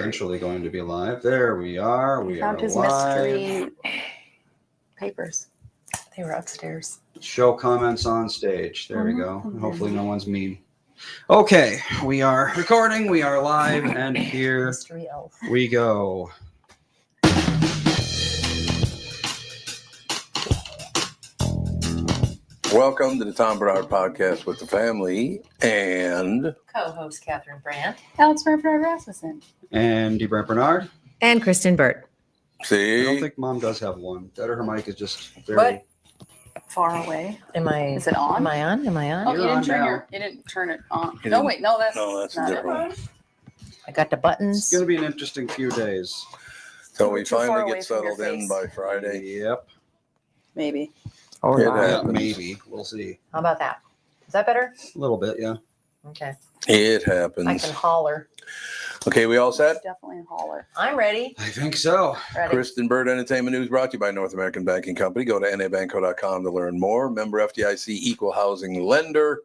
eventually going to be live. There we are. We found are his live. mystery papers. They were upstairs. Show comments on stage. There we go. Hopefully no one's mean. Okay, we are recording. We are live, and here Mystery elf. we go. Welcome to the Tom Bernard Podcast with the family and Co-host Catherine Bryant. Alex Bernard Rasmussen. Andy Brent Bernard. And Kristen Burt. I don't see. think Mom does have one. That or her mic is just very. What? Far away. Am I? Is it on? Am I on? Am I on? Oh, You're you on didn't turn now. you didn't turn it on. You No, didn't- wait, no, that's a not different one. I got the It's buttons. going to be an interesting few days. So We're we too far finally away get from your settled in face. by Friday. Yep. Maybe. Or It not. Yeah, happens. maybe. We'll see. How about that? Is that better? A little bit, yeah. Okay. It I happens. can holler. Okay, we all set? Definitely a holler. I'm ready. I think so. Ready. Kristen Bird Entertainment News brought to you by North American Banking Company. Go to nabanco.com to learn more. Member FDIC Equal Housing Lender.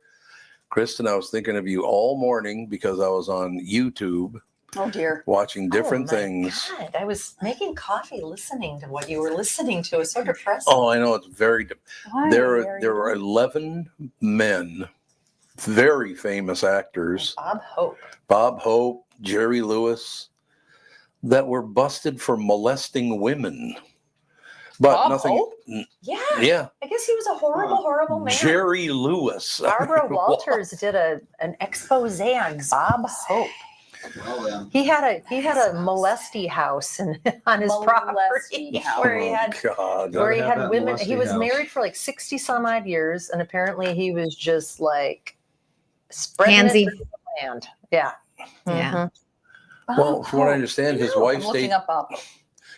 Kristen, I was thinking of you all morning because I was on YouTube Oh dear. watching different Oh, my things. God. I was making coffee listening to what you were listening to. It's so depressing. Oh, I know it's very. Why There are you were doing- 11 men, very famous actors. Bob Hope. Bob Hope, Jerry Lewis, that were busted for molesting women. But Bob nothing. Hope? Yeah. Yeah, I guess he was a horrible man. Jerry Lewis. Barbara Walters did an expose on Bob Hope. Well, then. He had a molesty house on his property Molesty house. where he had Oh, God. where he Gotta have had that women. He molesty was house. married for like 60 some odd years, and apparently he was just like spreading Pansy. it through the land. Yeah. Yeah. Mhm. Well, from what I Bob understand, his Hope. wife I'm looking stayed. up Bob.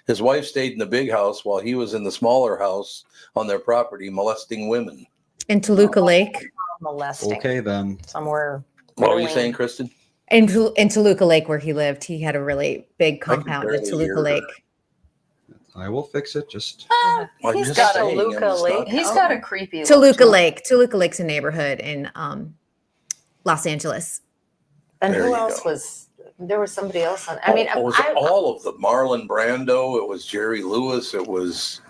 His wife stayed in the big house while he was in the smaller house on their property molesting women. In Toluca Lake. Molesting Okay, then. somewhere. What were you Really? saying, Kristen? In Toluca Lake, where he lived, he had a really big can compound barely at hear Toluca her. Lake. I will fix it. Just I'm He's just got a saying, Toluca it's Lake. not- He's got a creepy look Toluca to him. Lake. Toluca Lake's a neighborhood in Los Angeles. And There who you else go. was? There was somebody else on. I mean, it was all of them. Marlon Brando. It was Jerry Lewis. It was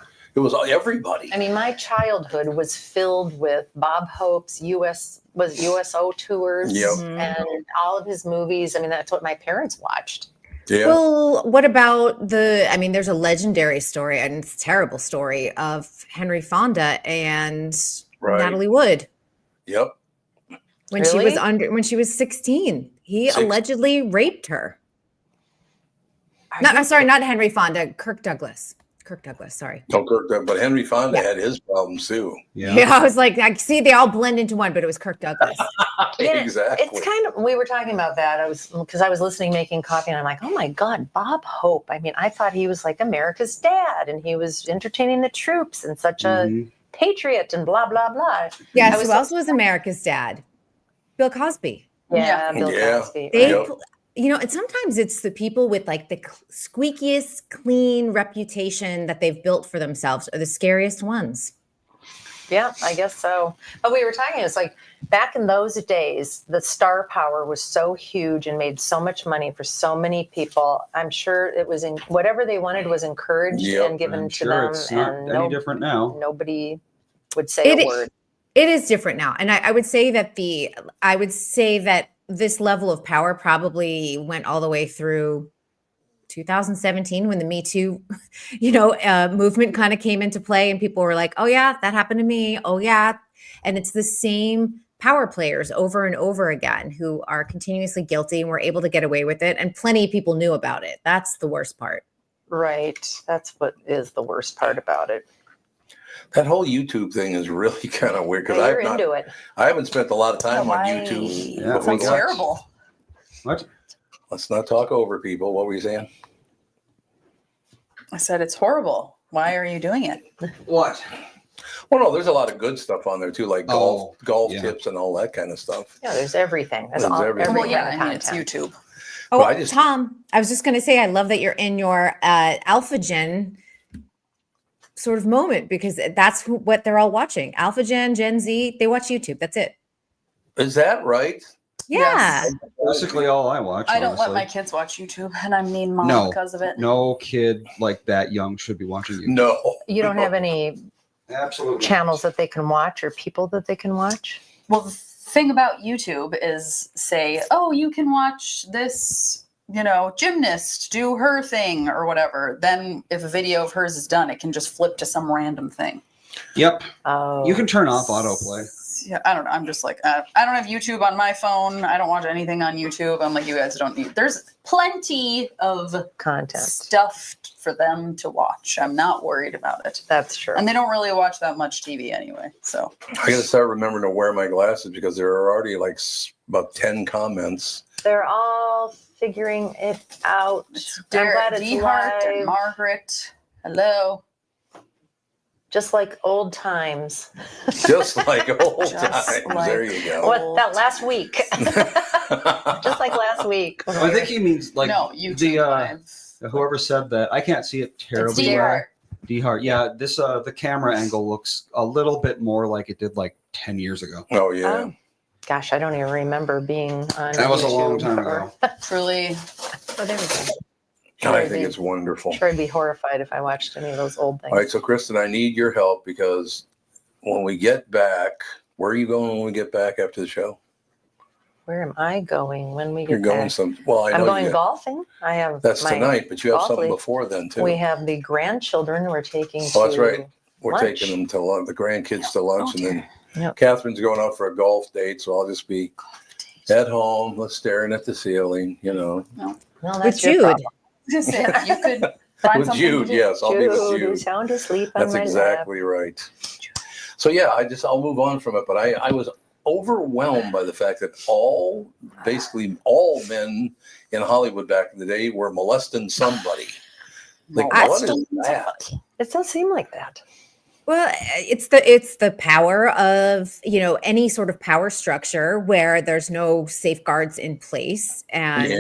everybody. I mean, my childhood was filled with Bob Hope's USO tours Yep. and all of his movies. I mean, that's what my parents watched. Yeah. Well, what about there's a legendary story, and it's a terrible story, of Henry Fonda and Right. Natalie Wood Yep. when she was Really? when she was 16. He Six- allegedly raped her. No, I'm sorry, not Henry Fonda, Kirk Douglas. Sorry. Oh, Kirk, but Henry Fonda Yeah. had his problems too. yeah. Yeah, I was like, I see they all blend into one, but it was Kirk Douglas. Yeah, Exactly. It's kind of, we were talking about that. Because I was listening, making coffee, and I'm like, oh my God, Bob Hope. I mean, I thought he was like America's dad, and he was entertaining the troops and such a Mhm. patriot and blah, blah, blah. Yes, I was who else was America's dad? Bill Cosby. Yeah, Bill Yeah. Cosby. They, Yep. and sometimes it's the people with like the squeakiest clean reputation that they've built for themselves are the scariest ones. Yeah, I guess so. But we were talking, it's like back in those days, the star power was so huge and made so much money for so many people. I'm sure it was in whatever they wanted was encouraged Yep. and given I'm to sure them, it's not and any different now. nobody would say It a is- word. It is different now. And I would say that this level of power probably went all the way through 2017 when the Me Too, movement kind of came into play, and people were like, "Oh yeah, that happened to me. Oh yeah," and it's the same power players over and over again who are continuously guilty and were able to get away with it, and plenty of people knew about it. That's the worst part. Right. That's what is the worst part about it. That whole YouTube thing is really kind of weird because Yeah, you're into it. I haven't spent a lot of time on Why? YouTube. Yeah, before Sounds that. terrible. What? Let's not talk over people. What were you saying? I said it's horrible. Why are you doing it? What? Well, no, there's a lot of good stuff on there too, like golf yeah. tips and all that kind of stuff. Yeah, there's everything. There's everything. Well, Every yeah, kind I of mean, it's content. YouTube. Oh, Well, I just- Tom, I was just going to say, I love that you're in your Alpha Gen sort of moment, because that's what they're all watching. Alpha Gen, Gen Z, they watch YouTube. That's it. Is that right? Yeah. Yes. Basically all I watch. I don't let honestly. my kids watch YouTube, and I'm mean mom No. because of it. No kid like that young should be watching you. No. You don't have any Absolutely. channels that they can watch or people that they can watch? Well, the thing about YouTube is say, oh, you can watch this, gymnast do her thing or whatever. Then if a video of hers is done, it can just flip to some random thing. Yep. Oh, You can turn off autoplay. Yeah, I don't know. I'm just like, I don't have YouTube on my phone. I don't watch anything on YouTube. I'm like, you guys don't need. There's plenty of content. stuff for them to watch. I'm not worried about it. That's true. And they don't really watch that much TV anyway. So I gotta start remembering to wear my glasses because there are already like about 10 comments. They're all figuring it out. I'm glad it's Dehart and live. Margaret. Hello. Just like old times. Just like old Just times. like There you go. What, that last week? Just like last week. I think he means like No, YouTube the Live. whoever said that. I can't see it terribly well. Dehart. Dehart. Yeah, this the camera angle looks a little bit more like it did like 10 years ago. Oh, yeah. Oh, gosh, I don't even remember being on That was a long YouTube time or- ago. Truly. Oh, there we go. And I Sure, think they- it's wonderful. Sure, I'd be horrified if I watched any of those old things. All right, so Kristen, I need your help because when we get back, where are you going when we get back after the show? Where am I going when we get You're going back? some. Well, I know I'm going you got, golfing. I have that's my tonight, but you have golf something league. before then too. We have the grandchildren we're taking Oh, that's to right. We're lunch. taking them to lunch, the grandkids to lunch, and then Yep. Catherine's going out for a golf date, so I'll just be at home, staring at the ceiling, No, With that's your Jude. problem. Just say that you could find with something to Jude. do. Yes, I'll be with Jude, Jude. sound asleep on That's my exactly right. So yeah, I'll move on from it, but I was overwhelmed by the fact that basically all men in Hollywood back in the day were molesting somebody. Like, I what still- is that? lap. It does seem like that. Well, it's the power of, any sort of power structure where there's no safeguards in place, and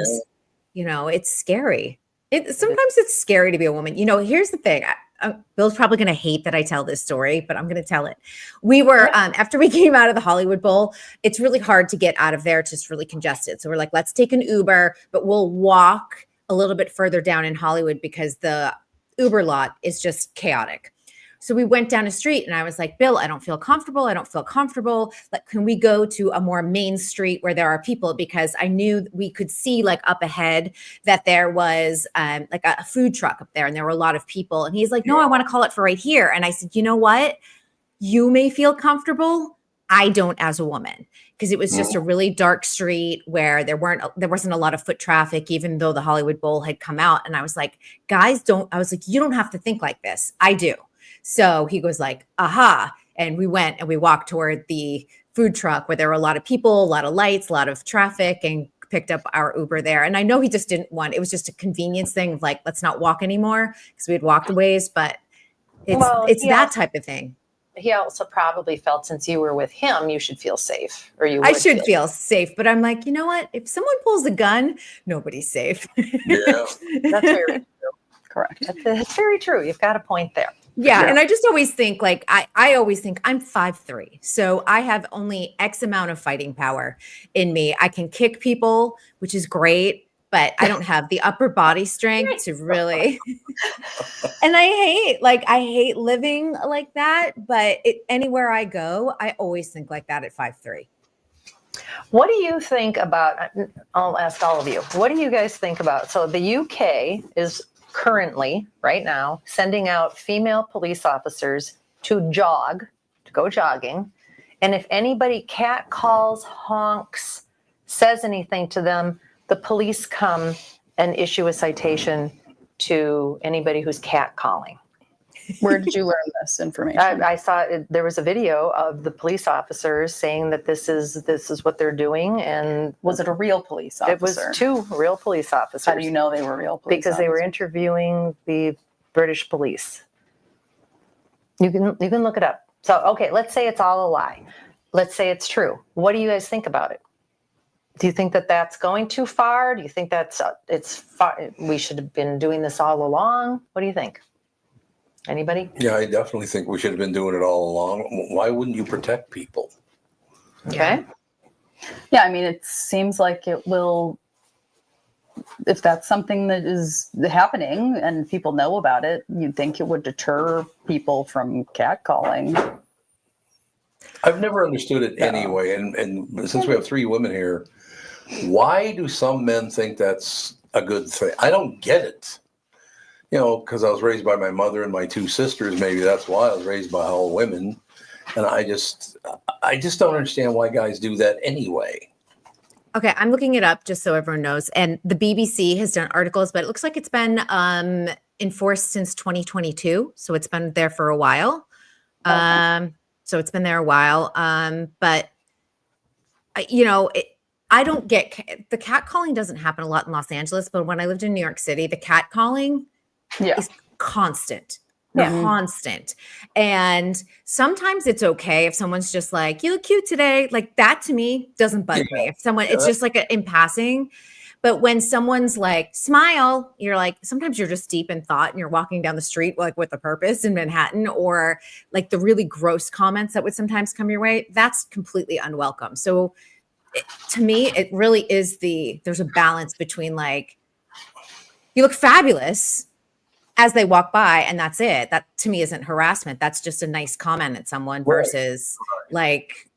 it's scary. Sometimes it's scary to be a woman. Here's the thing. Bill's probably going to hate that I tell this story, but I'm going to tell it. We were after we came out of the Hollywood Bowl, it's really hard to get out of there. It's just really congested. So we're like, let's take an Uber, but we'll walk a little bit further down in Hollywood because the Uber lot is just chaotic. So we went down a street and I was like, Bill, I don't feel comfortable. Like, can we go to a more main street where there are people? Because I knew we could see like up ahead that there was like a food truck up there and there were a lot of people. And he's like, no, I want to call it for right here. And I said, you know what? You may feel comfortable. I don't as a woman, because it was just a really dark street where there wasn't a lot of foot traffic, even though the Hollywood Bowl had come out. And I was like, I was like, you don't have to think like this. I do. So he goes like, aha. And we went and we walked toward the food truck where there were a lot of people, a lot of lights, a lot of traffic, and picked up our Uber there. And I know he just didn't want, it was just a convenience thing of like, let's not walk anymore because we had walked a ways, but it's that type of thing. He also probably felt since you were with him, you should feel safe, or you. I would should feel safe, but I'm like, you know what? If someone pulls a gun, nobody's safe. Yeah. That's very true. Correct. That's very true. You've got a point there. Yeah. And I just always think like, I always think I'm 5'3". So I have only X amount of fighting power in me. I can kick people, which is great, but I don't have the upper body strength to really. And I hate living like that, but anywhere I go, I always think like that at 5'3". What do you think about, I'll ask all of you, what do you guys think about, so the UK is currently, right now, sending out female police officers to go jogging. And if anybody catcalls, honks, says anything to them, the police come and issue a citation to anybody who's catcalling. Where did you learn this information? I saw there was a video of the police officers saying that this is what they're doing, and Was it a real police officer? it was two real police officers. How do you know they were real police Because they were officers? interviewing the British police. You can look it up. So okay, let's say it's all a lie. Let's say it's true. What do you guys think about it? Do you think that that's going too far? Do you think it's far? We should have been doing this all along? What do you think? Anybody? Yeah, I definitely think we should have been doing it all along. Why wouldn't you protect people? Okay. Yeah, I mean, it seems like it will, if that's something that is happening and people know about it, you'd think it would deter people from catcalling. I've never understood it anyway. And since we have 3 women here, why do some men think that's a good thing? I don't get it. You know, because I was raised by my mother and my 2 sisters. Maybe that's why I was raised by all women. And I just don't understand why guys do that anyway. Okay, I'm looking it up just so everyone knows. And the BBC has done articles, but it looks like it's been enforced since 2022. So it's been there for a while. So it's been there a while. But, you know, I don't get the catcalling doesn't happen a lot in Los Angeles. But when I lived in New York City, the catcalling is constant. Constant. And sometimes it's okay if someone's just like, you look cute today. Like that to me doesn't bug me. If someone, it's just like in passing. But when someone's like, smile, you're like, sometimes you're just deep in thought and you're walking down the street like with a purpose in Manhattan, or like the really gross comments that would sometimes come your way. That's completely unwelcome. So to me, it really is there's a balance between like, you look fabulous as they walk by, and that's it. That to me isn't harassment. That's just a nice comment at someone versus like,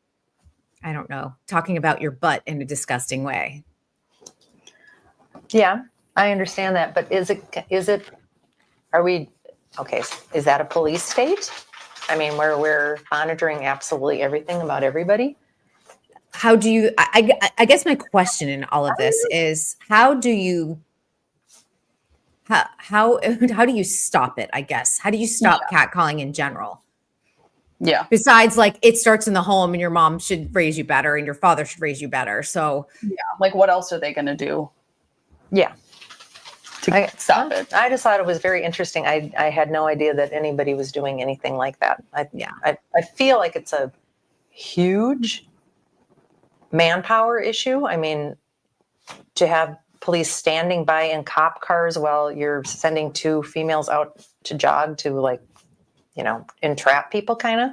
I don't know, talking about your butt in a disgusting way. Yeah, I understand that. But is it, is that a police state? I mean, where we're monitoring absolutely everything about everybody? How do you, I guess my question in all of this is, how do you stop it? I guess, how do you stop catcalling in general? Yeah. Besides, like, it starts in the home and your mom should raise you better and your father should raise you better. So Yeah. Like, what else are they going to do? Yeah. To stop it. I just thought it was very interesting. I had no idea that anybody was doing anything like that. I feel like it's a huge manpower issue. I mean, to have police standing by in cop cars while you're sending 2 females out to jog to, like, you know, entrap people kind of.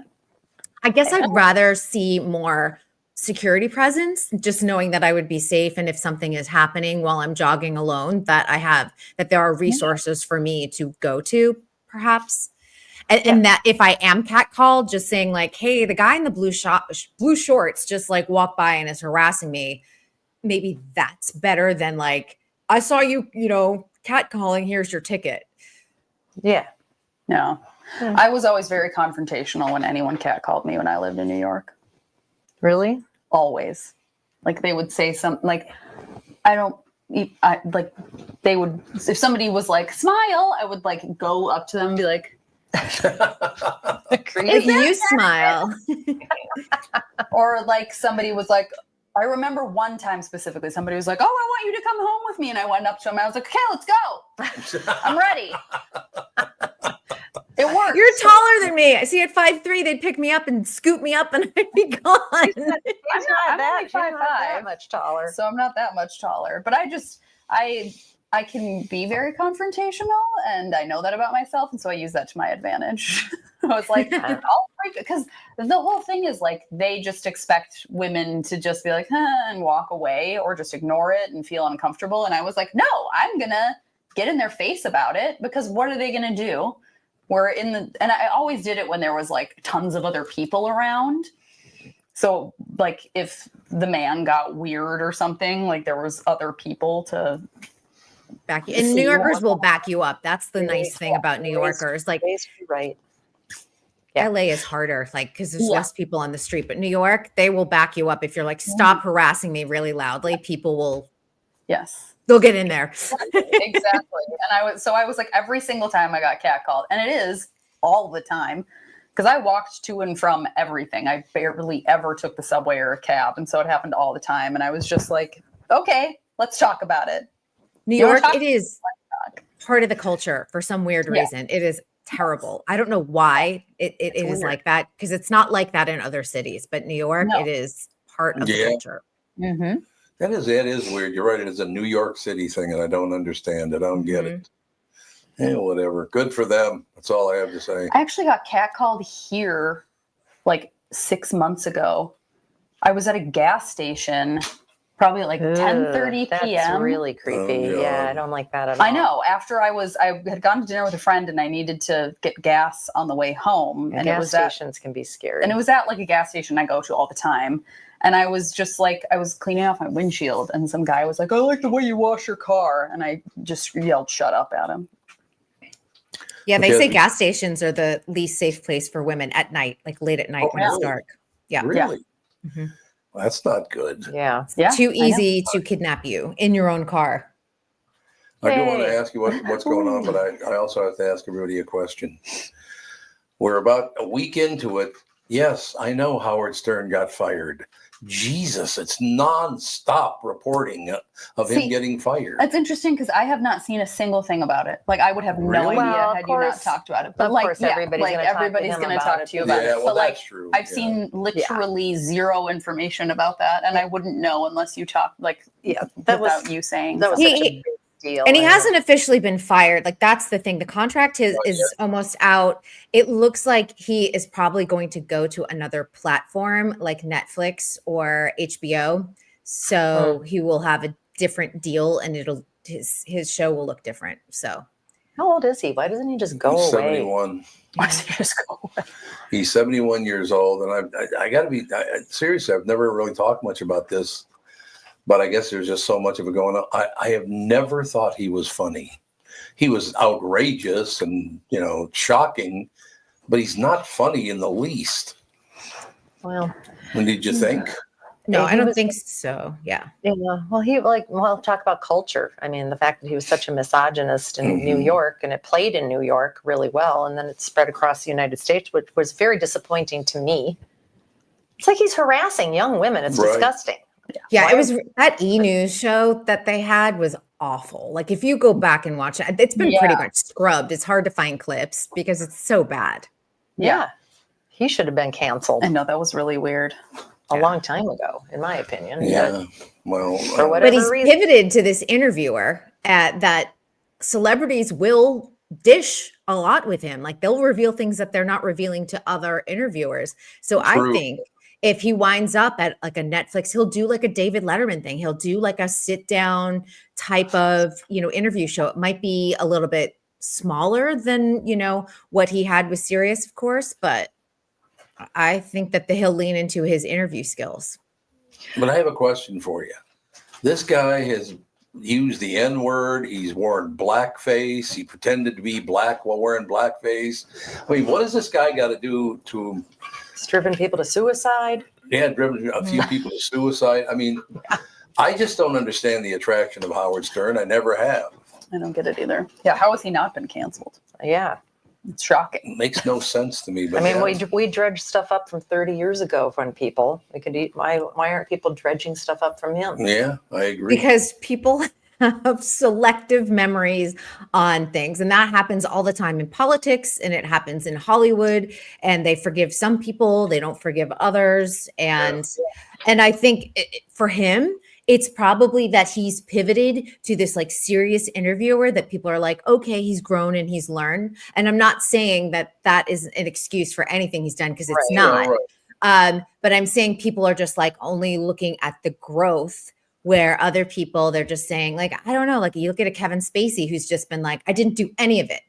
I guess I'd rather see more security presence, just knowing that I would be safe. And if something is happening while I'm jogging alone, that there are resources for me to go to, perhaps. And that if I am catcalled, just saying like, hey, the guy in the blue shorts just like walked by and is harassing me. Maybe that's better than like, I saw you, catcalling, here's your ticket. Yeah. No. I was always very confrontational when anyone catcalled me when I lived in New York. Really? Always. Like, they would say something like, they would, if somebody was like, smile, I would like go up to them and be like, if you smile. Or like somebody was like, I remember one time specifically, somebody was like, oh, I want you to come home with me. And I went up to him and I was like, okay, let's go. I'm ready. It works. You're taller than me. I see at 5'3", they'd pick me up and scoop me up and I'd be gone. I'm only 5'5", that much taller. so I'm not that much taller. But I can be very confrontational, and I know that about myself, and so I use that to my advantage. I was like, I'll break it, because the whole thing is like they just expect women to just be like, and walk away, or just ignore it and feel uncomfortable. And I was like, no, I'm gonna get in their face about it, because what are they gonna do? And I always did it when there was like tons of other people around. So like if the man got weird or something, like there was other people to back you. And New Yorkers will back you up. That's the nice thing about New Yorkers. Like, right. Yeah. LA is harder, like, because there's less people on the street. But New York, they will back you up if you're like, stop harassing me really loudly. People will, they'll get in there. Exactly. And I was like, every single time I got catcalled, and it is all the time, because I walked to and from everything. I barely ever took the subway or a cab, and so it happened all the time. And I was just like, okay, let's talk about it. New York, it is part of the culture for some weird reason. It is terrible. I don't know why it is weird. Like that, because it's not like that in other cities. But New York, it is part of the culture. Mm-hmm. That is weird. You're right. It is a New York City thing, and I don't understand it. I don't get it. Yeah, whatever. Good for them. That's all I have to say. I actually got catcalled here like 6 months ago. I was at a gas station probably at like 10:30 That's p.m. really creepy. Oh, Yeah, God. I don't like that at all. I know. After I had gone to dinner with a friend and I needed to get gas on the way home, and it Gas was at stations can be scary. and it was at like a gas station I go to all the time. And I was just like, I was cleaning off my windshield, and some guy was like, "I like the way you wash your car," and I just yelled, "Shut up," at him. Yeah, they Okay. say gas stations are the least safe place for women at night, like late at night when it's really? dark. Yeah. Really? Mhm. Well, that's not good. yeah. Yeah, Too I know. easy to kidnap you in your own car. I do want to Yay. ask you what's going on, but I also have to ask everybody a question. We're about a week into it. Yes, I know Howard Stern got fired. Jesus, it's nonstop reporting of him See, getting fired. That's interesting because I have not seen a single thing about it. Like I would have no Really? idea Well, of had you not course- talked about it. But of like, course yeah, everybody's like gonna talk to everybody's him going to about talk it to you because- about Yeah, it. well, But like, that's true. I've Yeah. seen literally zero information about that, and I wouldn't know unless you talked like Yeah, that without was you saying that was something. such a He- big deal. And he and- hasn't officially been fired. Like that's the thing. The contract is almost out. It looks like he is probably going to go to another platform like Netflix or HBO. So he will have a different deal, and his show will look different. So How old is he? Why doesn't he just go He's away? 71. Why does it just go away? He's 71 years old, and I got to be seriously. I've never really talked much about this, but I guess there's just so much of it going on. I have never thought he was funny. He was outrageous and shocking, but he's not funny in the least. Well, When did you think? no, Yeah, I he don't was- think so. Yeah. yeah. Well, talk about culture. I mean, the fact that he was such a misogynist in New Mhm. York, and it played in New York really well, and then it spread across the United States, which was very disappointing to me. It's like he's harassing young women. It's Right. disgusting. Yeah, Why it was that E-News show that they had was awful. Like if you go back and watch it, it's been pretty much scrubbed. It's hard to find clips because it's so bad. Yeah. He should have been canceled I know that was really weird. a long time ago, in my opinion. Yeah. Well, For whatever But he's reason. pivoted to this interviewer that celebrities will dish a lot with him. Like they'll reveal things that they're not revealing to other interviewers. So True. I think if he winds up at like a Netflix, he'll do like a David Letterman thing. He'll do like a sit down type of, interview show. It might be a little bit smaller than, what he had with Sirius, of course, but I think that he'll lean into his interview skills. But I have a question for you. This guy has used the N-word. He's worn blackface. He pretended to be black while wearing blackface. I mean, what does this guy got to do to? It's driven people to suicide. Driven a few people to suicide. I mean, I just don't understand the attraction of Howard Stern. I never have. I don't get it either. Yeah, how has he not been canceled? Yeah. It's shocking. It makes no sense to me. But I mean, yeah. we dredged stuff up from 30 years ago from people. We could eat. Why aren't people dredging stuff up from him? Yeah, I agree. Because people have selective memories on things, and that happens all the time in politics, and it happens in Hollywood, and they forgive some people, they don't forgive others. And I think for him, it's probably that he's pivoted to this like serious interviewer that people are like, okay, he's grown and he's learned. And I'm not saying that is an excuse for anything he's done, because it's Right. not. Right. But I'm saying people are just like only looking at the growth, where other people, they're just saying like, I don't know, like you look at a Kevin Spacey who's just been like, I didn't do any of it.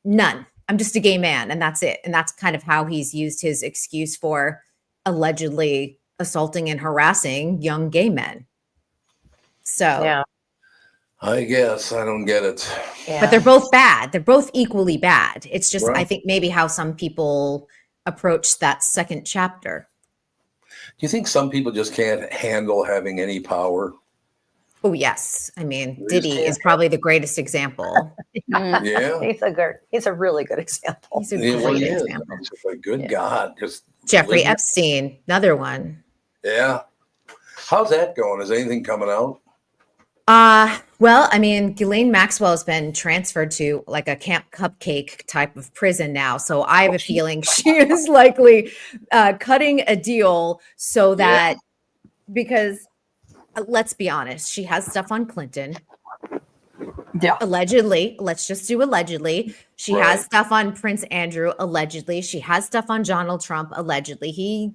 None. I'm just a gay man and that's it. And that's kind of how he's used his excuse for allegedly assaulting and harassing young gay men. So, Yeah. I guess I don't get it. Yeah. but they're both bad. They're both equally bad. It's just, I Right. think maybe how some people approach that second chapter. Do you think some people just can't handle having any power? Oh, yes. I mean, Really? Diddy is probably the greatest example. Mm. Yeah. He's a really good example. He's a Yeah, well, great he is. example. It's just like, good Yeah. God. Just Jeffrey living- Epstein, another one. Yeah. How's that going? Is anything coming out? Well, I mean, Ghislaine Maxwell has been transferred to like a Camp Cupcake type of prison now. So I have a feeling she is likely cutting a deal so that, because let's be honest, she has stuff on Clinton. Yeah. Allegedly, let's just do allegedly. She has Right. stuff on Prince Andrew, allegedly. She has stuff on Donald Trump, allegedly.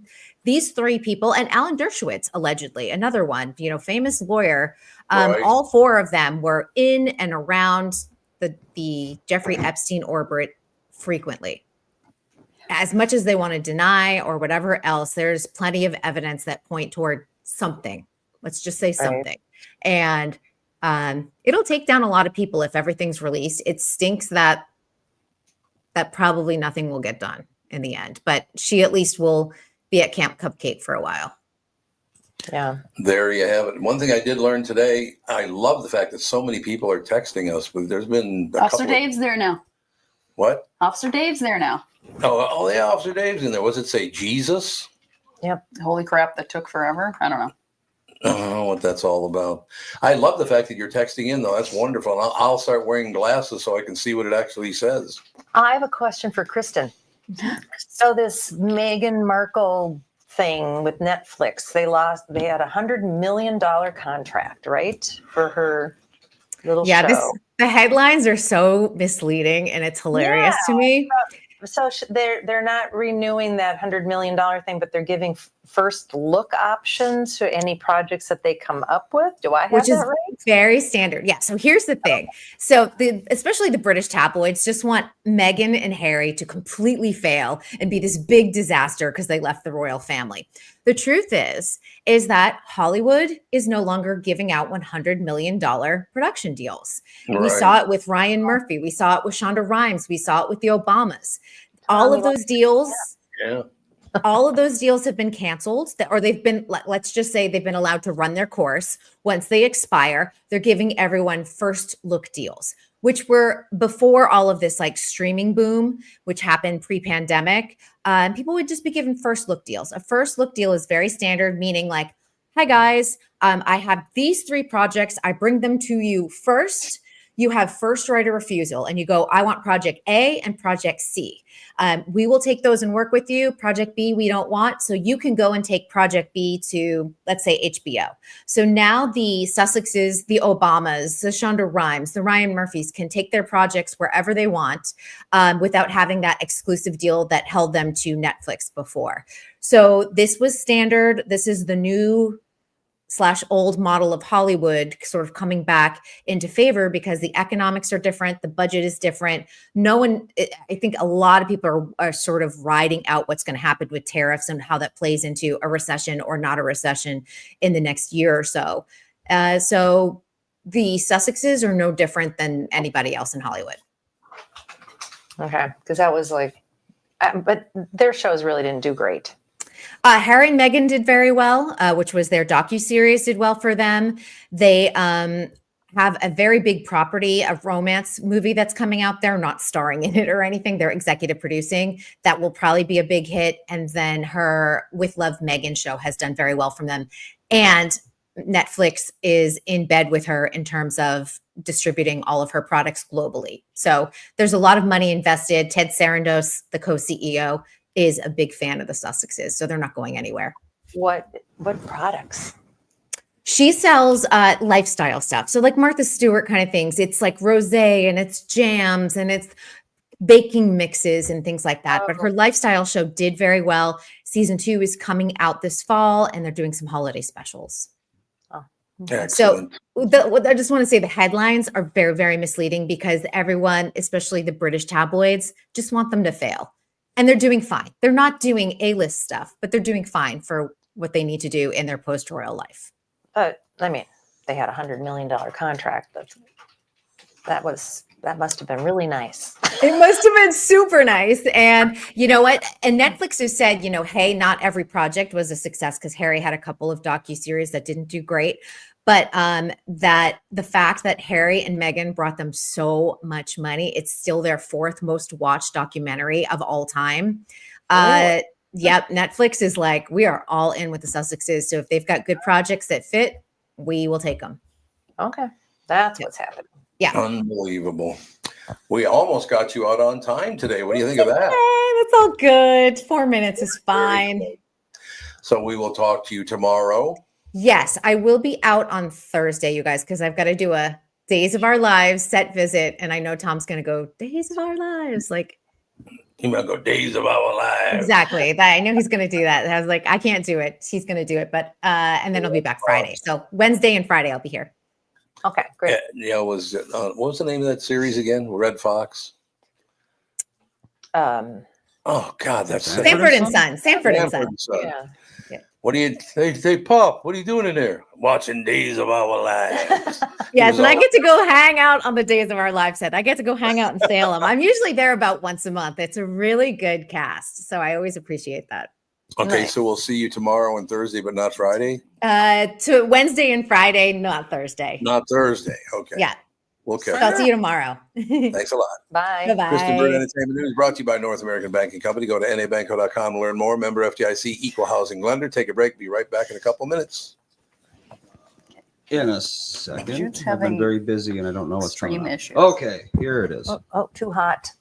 these three people, and Alan Dershowitz, allegedly, another one, famous lawyer, Right. all four of them were in and around the Jeffrey Epstein orbit frequently. As much as they want to deny or whatever else, there's plenty of evidence that point toward something. Let's just say something. And it'll take down a lot of people if everything's released. It stinks that probably nothing will get done in the end, but she at least will be at Camp Cupcake for a while. Yeah. There you have it. One thing I did learn today, I love the fact that so many people are texting us, but there's been Officer Dave's there now. What? Officer Dave's there now. Oh, yeah, Officer Dave's in there. What's it say? Jesus? Yep. Holy crap, that took forever. I don't know. I don't know what that's all about. I love the fact that you're texting in, though. That's wonderful. And I'll start wearing glasses so I can see what it actually says. I have a question for Kristen. So this Meghan Markle thing with Netflix, they had $100 million contract, right? For her little show. The headlines are so misleading and it's hilarious to me. So they're not renewing that $100 million thing, but they're giving first look options to any projects that they come up with. Do I have Which is that right? very standard. Yeah. So here's the thing. So especially the British tabloids just want Meghan and Harry to completely fail and be this big disaster because they left the royal family. The truth is that Hollywood is no longer giving out $100 million production deals. Right. We saw it with Ryan Murphy. We saw it with Shonda Rhimes. We saw it with the Obamas. All of those deals. Yeah. All of those deals have been canceled, or they've been, let's just say they've been allowed to run their course. Once they expire, they're giving everyone first look deals, which were before all of this like streaming boom, which happened pre-pandemic. People would just be given first look deals. A first look deal is very standard, meaning like, hi guys, I have these three projects. I bring them to you first. You have first right of refusal and you go, I want project A and project C. We will take those and work with you. Project B, we don't want. So you can go and take project B to, let's say, HBO. So now the Sussexes, the Obamas, the Shonda Rhimes, the Ryan Murphys can take their projects wherever they want without having that exclusive deal that held them to Netflix before. So this was standard. This is the new / old model of Hollywood sort of coming back into favor because the economics are different. The budget is different. I think a lot of people are sort of riding out what's going to happen with tariffs and how that plays into a recession or not a recession in the next year or so. So the Sussexes are no different than anybody else in Hollywood. Okay. Because that was like, but their shows really didn't do great. Harry and Meghan did very well, which was their docuseries did well for them. They have a very big property, a romance movie that's coming out. They're not starring in it or anything. They're executive producing. That will probably be a big hit. And then her With Love Meghan show has done very well from them. And Netflix is in bed with her in terms of distributing all of her products globally. So there's a lot of money invested. Ted Sarandos, the co-CEO, is a big fan of the Sussexes, so they're not going anywhere. What products? She sells lifestyle stuff. So like Martha Stewart kind of things. It's like rosé and it's jams and it's baking mixes and things like that. But her lifestyle show did very well. Season 2 is coming out this fall and they're doing some holiday specials. Excellent. So I just want to say the headlines are very, very misleading because everyone, especially the British tabloids, just want them to fail. And they're doing fine. They're not doing A-list stuff, but they're doing fine for what they need to do in their post-royal life. But I mean, they had $100 million contract. That must have been really nice. It must have been super nice. And you know what? And Netflix has said, hey, not every project was a success because Harry had a couple of docuseries that didn't do great. But that the fact that Harry and Meghan brought them so much money, it's still their 4th most watched documentary of all time. Yep, Netflix is like, we are all in with the Sussexes. So if they've got good projects that fit, we will take them. Okay. That's what's happening. Yeah. Unbelievable. We almost got you out on time today. What do you think of that? That's all good. 4 minutes is fine. So we will talk to you tomorrow. Yes, I will be out on Thursday, you guys, because I've got to do a Days of Our Lives set visit. And I know Tom's going to go, Days of Our Lives. Like, You might go days of our lives. Exactly. I know he's going to do that. I was like, I can't do it. He's going to do it. But, and then I'll be back Friday. So Wednesday and Friday, I'll be here. Okay, great. Yeah, what was the name of that series again? Red Fox. Um, Oh God, that's Sanford and Son. Sanford and Son. yeah. What do you say, Pop? What are you doing in there? Watching Days of Our Lives. Yes, and I get to go hang out on the Days of Our Lives set. I get to go hang out in Salem. I'm usually there about once a month. It's a really good cast, so I always appreciate that. Okay, Nice. so we'll see you tomorrow and Thursday, but not Friday. To Wednesday and Friday, not Thursday. Not Thursday. Okay. Yeah. Okay. So I'll see you tomorrow. Thanks a lot. Bye. Bye-bye. Kristen Bird Entertainment News brought to you by North American Banking Company. Go to nabanco.com to learn more. Member FDIC, equal housing lender. Take a break. Be right back in a couple minutes. In a second. Jude's I've having been very busy and I don't know what's stream going on. issues. Okay, here it is. Oh, too hot.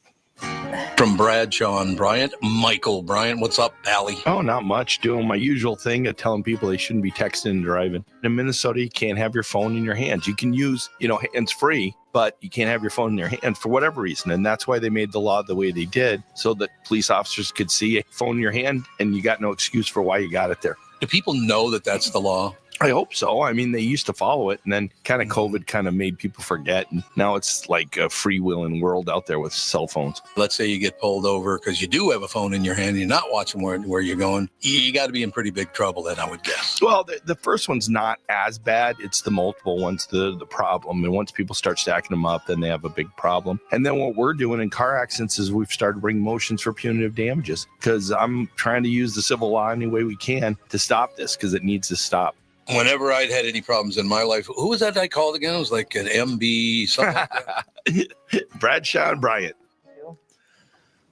From Bradshaw and Bryant, Michael Bryant. What's up, Allie? Oh, not much. Doing my usual thing of telling people they shouldn't be texting and driving. In Minnesota, you can't have your phone in your hands. You can use, hands free, but you can't have your phone in your hand for whatever reason. And that's why they made the law the way they did, so that police officers could see a phone in your hand and you got no excuse for why you got it there. Do people know that that's the law? I hope so. I mean, they used to follow it, and then kind of COVID kind of made people forget. And now it's like a freewheeling world out there with cell phones. Let's say you get pulled over because you do have a phone in your hand and you're not watching where you're going. You got to be in pretty big trouble then, I would guess. Well, the first one's not as bad. It's the multiple ones, the problem. And once people start stacking them up, then they have a big problem. And then what we're doing in car accidents is we've started bringing motions for punitive damages, because I'm trying to use the civil law any way we can to stop this, because it needs to stop. Whenever I'd had any problems in my life, who was that I called again? It was like an MB something like that. Bradshaw and Bryant.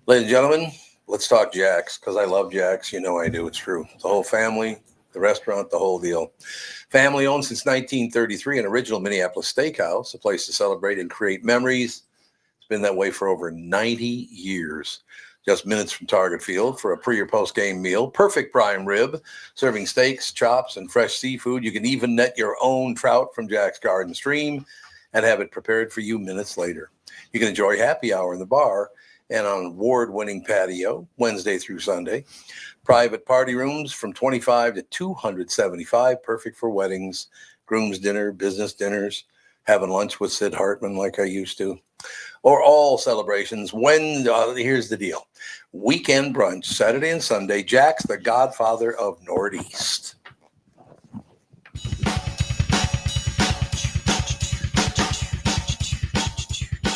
Ladies and gentlemen, let's talk Jack's, because I love Jack's. You know I do. It's true. The whole family, the restaurant, the whole deal. Family owned since 1933, an original Minneapolis steakhouse, a place to celebrate and create memories. It's been that way for over 90 years. Just minutes from Target Field for a pre or post game meal. Perfect prime rib, serving steaks, chops, and fresh seafood. You can even net your own trout from Jack's Garden Stream and have it prepared for you minutes later. You can enjoy happy hour in the bar and on award-winning patio Wednesday through Sunday. Private party rooms from $25 to $275, perfect for weddings, groom's dinner, business dinners, having lunch with Sid Hartman like I used to, or all celebrations. Here's the deal. Weekend brunch, Saturday and Sunday. Jack's, the godfather of Northeast.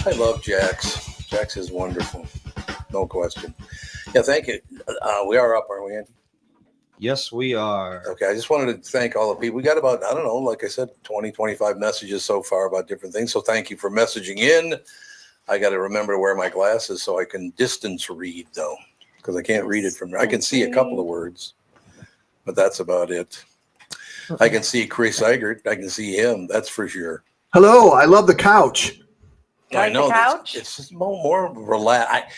I love Jack's. Jack's is wonderful. No question. Yeah, thank you. We are up, aren't we, Andy? Yes, we are. Okay, I just wanted to thank all the people. We got about, I don't know, like I said, 20, 25 messages so far about different things. So thank you for messaging in. I got to remember to wear my glasses so I can distance read, though, because I can't read it from here. I can see a couple of words, but that's about it. I can see Chris Eigert. I can see him. That's for sure. Hello, I love the couch. I Like the know. couch? It's just more relaxed.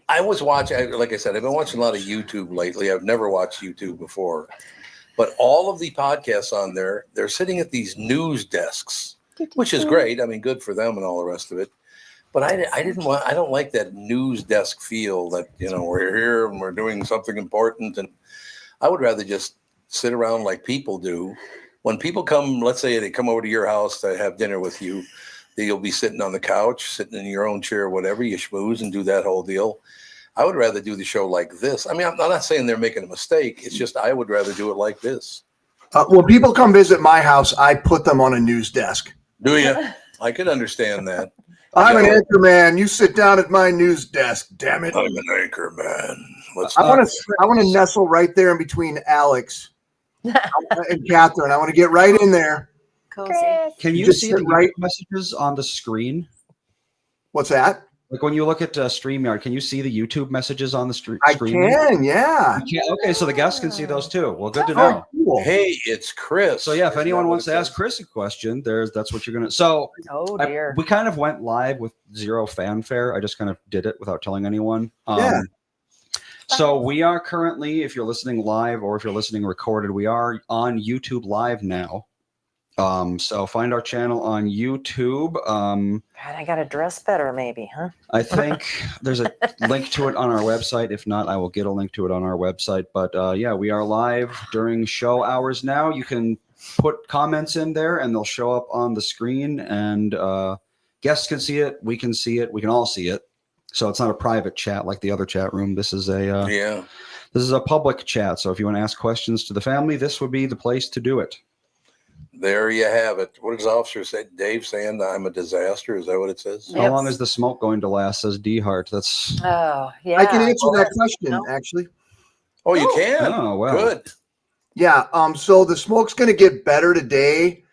I was watching, like I said, I've been watching a lot of YouTube lately. I've never watched YouTube before. But all of the podcasts on there, they're sitting at these news desks, which is great. I mean, good for them and all the rest of it. But I don't like that news desk feel that, we're here and we're doing something important. And I would rather just sit around like people do. When people come, let's say they come over to your house to have dinner with you, you'll be sitting on the couch, sitting in your own chair, whatever, you schmooze and do that whole deal. I would rather do the show like this. I mean, I'm not saying they're making a mistake. It's just I would rather do it like this. When people come visit my house, I put them on a news desk. Do you? I could understand that. I'm an anchor man. You sit down at my news desk. Damn it! I'm an anchor man. I want to nestle right there in between Alex and Catherine. I want to get right in there. Cozy. Can you Just see sit the right- messages on the screen? What's that? Like when you look at StreamYard, can you see the YouTube messages on the screen? I can, yeah. You can? Okay, so the guests can see those too. Well, good to Oh, know. cool. Hey, it's Chris. So yeah, if Isn't anyone that what wants it to ask says? Chris a question, that's what you're gonna. So Oh dear. we kind of went live with zero fanfare. I just kind of did it without telling anyone. Yeah. So we are currently, if you're listening live or if you're listening recorded, we are on YouTube Live now. So find our channel on YouTube. God, I got to dress better, maybe, huh? I think there's a link to it on our website. If not, I will get a link to it on our website. But yeah, we are live during show hours now. You can put comments in there and they'll show up on the screen, and guests can see it. We can see it. We can all see it. So it's not a private chat like the other chat room. This is a public chat. So if you want to ask questions to the family, this would be the place to do it. There you have it. What does the officer say? Dave saying that I'm a disaster. Is that what it says? How long is the smoke going to last? Says D Hart. That's. Oh, yeah. I can answer that question, actually. Oh, you can? Oh, well. Good. Yeah. So the smoke's going to get better today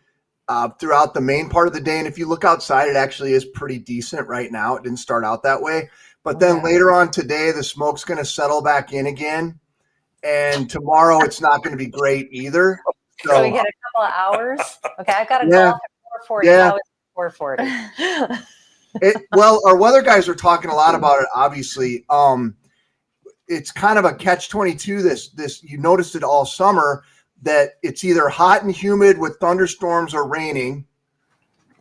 throughout the main part of the day. And if you look outside, it actually is pretty decent right now. It didn't start out that way. But then later on today, the smoke's going to settle back in again. And tomorrow, it's not going to be great either. So we get a couple of hours. Okay, I've got to go off at 4:40. Yeah. How is it 4:40? Well, our weather guys are talking a lot about it. Obviously, it's kind of a catch-22. This you noticed it all summer that it's either hot and humid with thunderstorms or raining,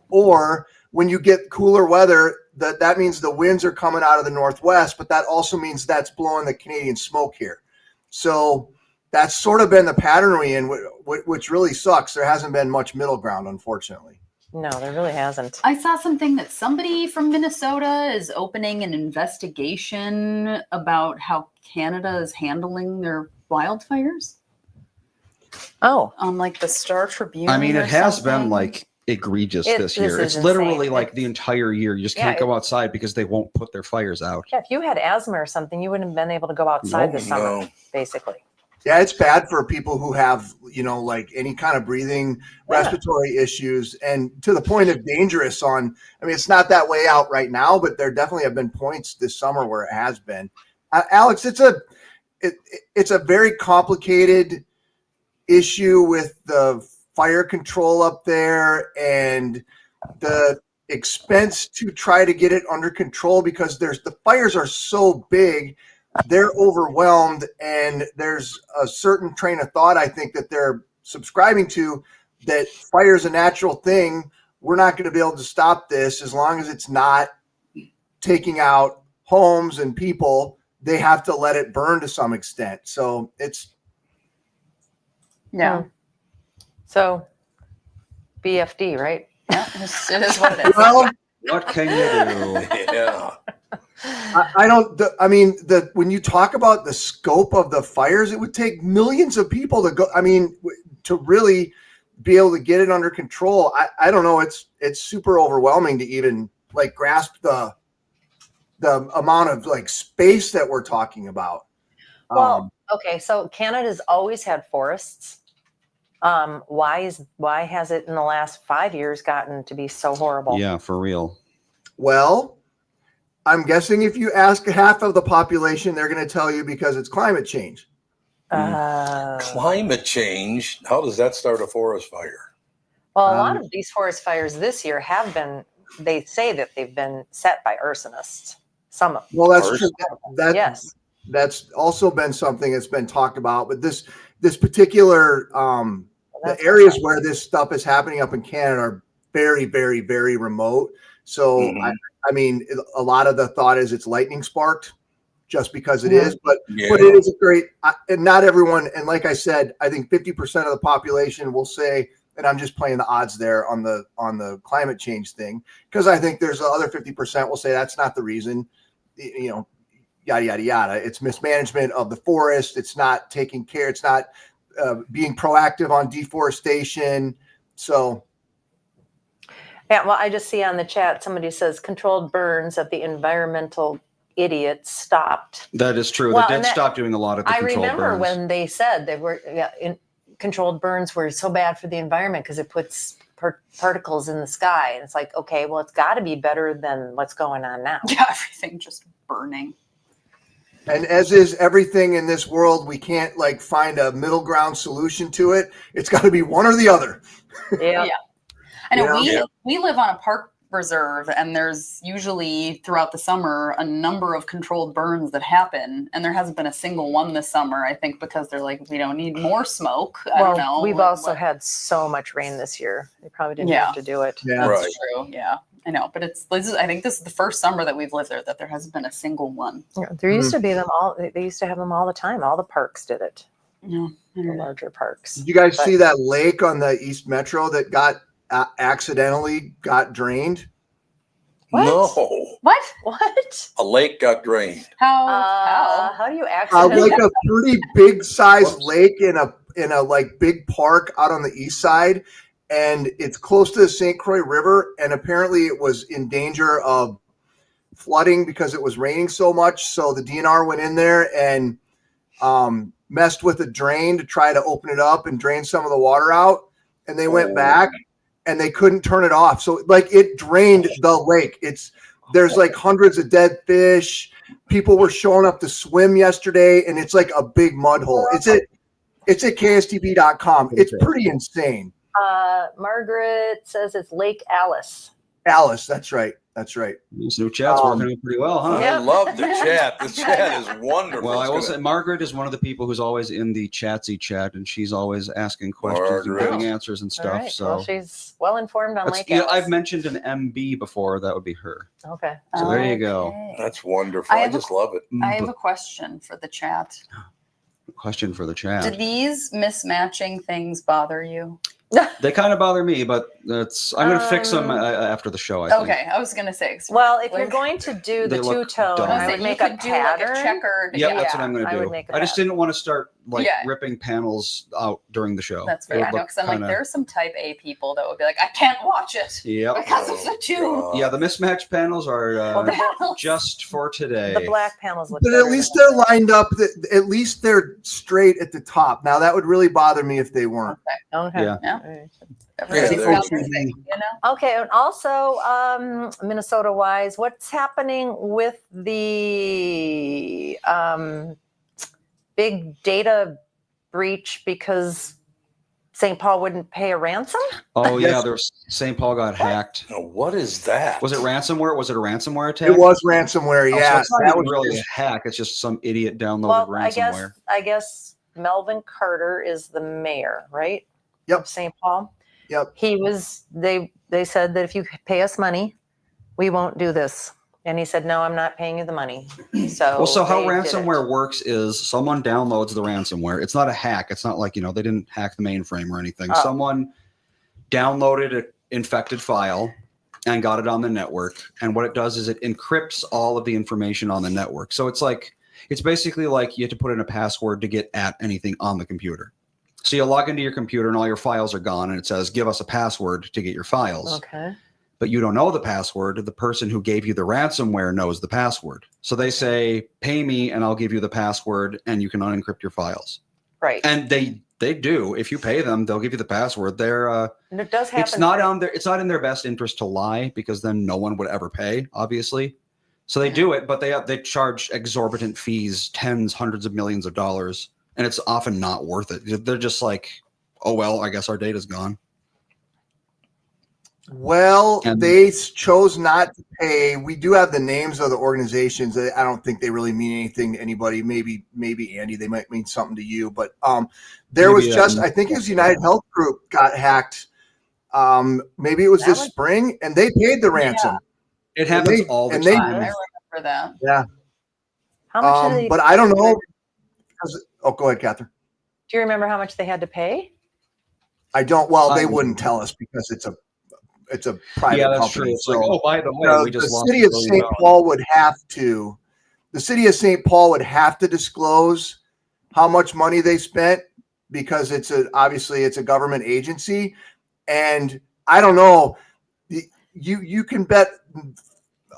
or when you get cooler weather, that means the winds are coming out of the northwest, but that also means that's blowing the Canadian smoke here. So that's sort of been the pattern we're in, which really sucks. There hasn't been much middle ground, unfortunately. No, there really hasn't. I saw something that somebody from Minnesota is opening an investigation about how Canada is handling their wildfires. Oh, On like the Star Tribune. I mean, or it has something. been like egregious This this year. is It's literally insane. like the entire year. You just can't go outside because they won't put their fires out. yeah. If you had asthma or something, you wouldn't have been able to go outside this summer, basically. Yeah, it's bad for people who have, like any kind of breathing, respiratory issues, and to the point of dangerous it's not that way out right now, but there definitely have been points this summer where it has been. Alex, it's a very complicated issue with the fire control up there and the expense to try to get it under control, because the fires are so big. They're overwhelmed, and there's a certain train of thought I think that they're subscribing to, that fire is a natural thing. We're not going to be able to stop this as long as it's not taking out homes and people. They have to let it burn to some extent. So it's So BFD, right? Yeah, it is what it is. well. What can you do? Yeah. When you talk about the scope of the fires, it would take millions of people to go. To really be able to get it under control. I don't know. It's super overwhelming to even grasp the amount of space that we're talking about. Well, okay. So Canada's always had forests. Why has it in the last 5 years gotten to be so horrible? Yeah, for real. Well, I'm guessing if you ask half of the population, they're going to tell you because it's climate change. Climate change. How does that start a forest fire? Well, a lot of these forest fires this year have been, they say that they've been set by arsonists. Some of them. Well, that's true. Yes. That's also been something that's been talked about. But this particular, the areas where this stuff is happening up in Canada are very, very, very remote. So, a lot of the thought is it's lightning sparked just because it is. But it is a great, and not everyone, and like I said, I think 50% of the population will say, and I'm just playing the odds there on the climate change thing, because I think there's the other 50% will say that's not the reason, yada, yada, yada. It's mismanagement of the forest. It's not taking care. It's not being proactive on deforestation. So. Yeah, well, I just see on the chat, somebody says controlled burns of the environmental idiots stopped. That is true. Well, they did stop doing a lot of the controlled burns. I remember when they said they were controlled burns were so bad for the environment because it puts particles in the sky. And it's like, okay, well, it's got to be better than what's going on now. Yeah, everything just burning. And as is everything in this world, we can't find a middle ground solution to it. It's got to be one or the other. Yeah. I know we live on a park reserve, and there's usually throughout the summer a number of controlled burns that happen, and there hasn't been a single one this summer. I think because they're like, we don't need more smoke. I don't know. We've like, also what- had so much rain this year. They probably didn't Yeah. have to do it. Yeah. That's Right. true. Yeah, I know, but I think this is the first summer that we've lived there that there hasn't been a single one. Yeah, there used to be them all. They used to have them all the time. All the parks did it. No, I The don't know. larger parks. Did you guys But- see that lake on the East Metro that got accidentally got drained? What? No, What? What? a lake got drained. How? How do you actually? Like a pretty big sized lake in a like big park out on the east side, and it's close to the St. Croix River, and apparently it was in danger of flooding because it was raining so much. So the DNR went in there and messed with a drain to try to open it up and drain some of the water out, and they went back and they couldn't turn it off. So like it drained the lake. There's like hundreds of dead fish. People were showing up to swim yesterday, and it's like a big mud hole. It's at KSTP.com. It's pretty insane. Margaret says it's Lake Alice. Alice, that's right. That's right. This new chat's working out pretty well, huh? Yeah. I love the chat. The chat is wonderful. Well, I will It's say gonna- Margaret is one of the people who's always in the Chatsy chat, and she's always asking questions and Margaret. giving answers and All stuff. right. So Well, she's well informed on That's- Lake you know, Alice. I've mentioned an MB before. That would be her. Okay. So there you go. Okay. That's wonderful. I I have a- just love it. I have a question for the chat. Question for the Do chat. these mismatching things bother you? They kind of bother me, but I'm going to fix them after the show. I think. Okay, I was gonna say. 'cause Well, if you're like- going to do They the look two-tone, dumb. I I was would saying, make you a could do like pattern. a checkered. Yeah, that's what I'm going I to would do. make a I just pattern. didn't want to start like Yeah. ripping panels out during the show. That's It fair. would look Because I'm like, kinda- there are some type A people that would be like, I can't watch it Yep. because of the two. God. Yeah, the mismatched panels are Well, the, panels. just for today. the black panels look But better at least than they're lined up. At least they're straight at the top. Now that would really bother me if they weren't. the- Okay. Yeah. Yeah. All right. Everybody's there got you their thing, you know? Okay, and also Minnesota wise, what's happening with the big data breach because St. Paul wouldn't pay a ransom? Oh yeah, Yes. there's St. Paul got hacked. Now, what is that? Was it ransomware? Was it a ransomware attack? It was ransomware. Oh, so Yeah, it's not that even was really just- a hack. It's just some idiot downloaded Well, ransomware. I guess Melvin Carter is the mayor, right? Yep. Of St. Paul. Yep. He was. They said that if you pay us money, we won't do this. And he said, "No, I'm not paying you the money." So. Well, so how they did it. ransomware works is someone downloads the ransomware. It's not a hack. It's not like, they didn't hack the mainframe or anything. Oh. Someone downloaded an infected file and got it on the network. And what it does is it encrypts all of the information on the network. So it's basically like you have to put in a password to get at anything on the computer. So you log into your computer and all your files are gone and it says, give us a password to get your files. Okay. But you don't know the password. The person who gave you the ransomware knows the password. So they say, pay me and I'll give you the password and you can unencrypt your files. Right. And they do. If you pay them, they'll give you the password. And it does happen. It's not in their best interest to lie because then no one would ever pay, obviously. So they do it, but they charge exorbitant fees, tens, hundreds of millions of dollars, and it's often not worth it. They're just like, oh well, I guess our data's gone. Well, And- they chose not to pay. We do have the names of the organizations. I don't think they really mean anything to anybody. Maybe Andy, they might mean something to you. But there was Maybe, just, I think it was United Health Group got hacked. Maybe it was That this was- spring, and they paid the ransom. It happens they- all the and they- time. I remember that. How much did they, But I don't know. Oh, go ahead, Catherine. do you remember how much they had to pay? I don't. Well, they Um, wouldn't tell us because it's a private Yeah, that's company. true. It's So, like, oh, by the way, we just the lost city $1 of billion. St. Paul would have to. The city of St. Paul would have to disclose how much money they spent because obviously it's a government agency, and I don't know. You can bet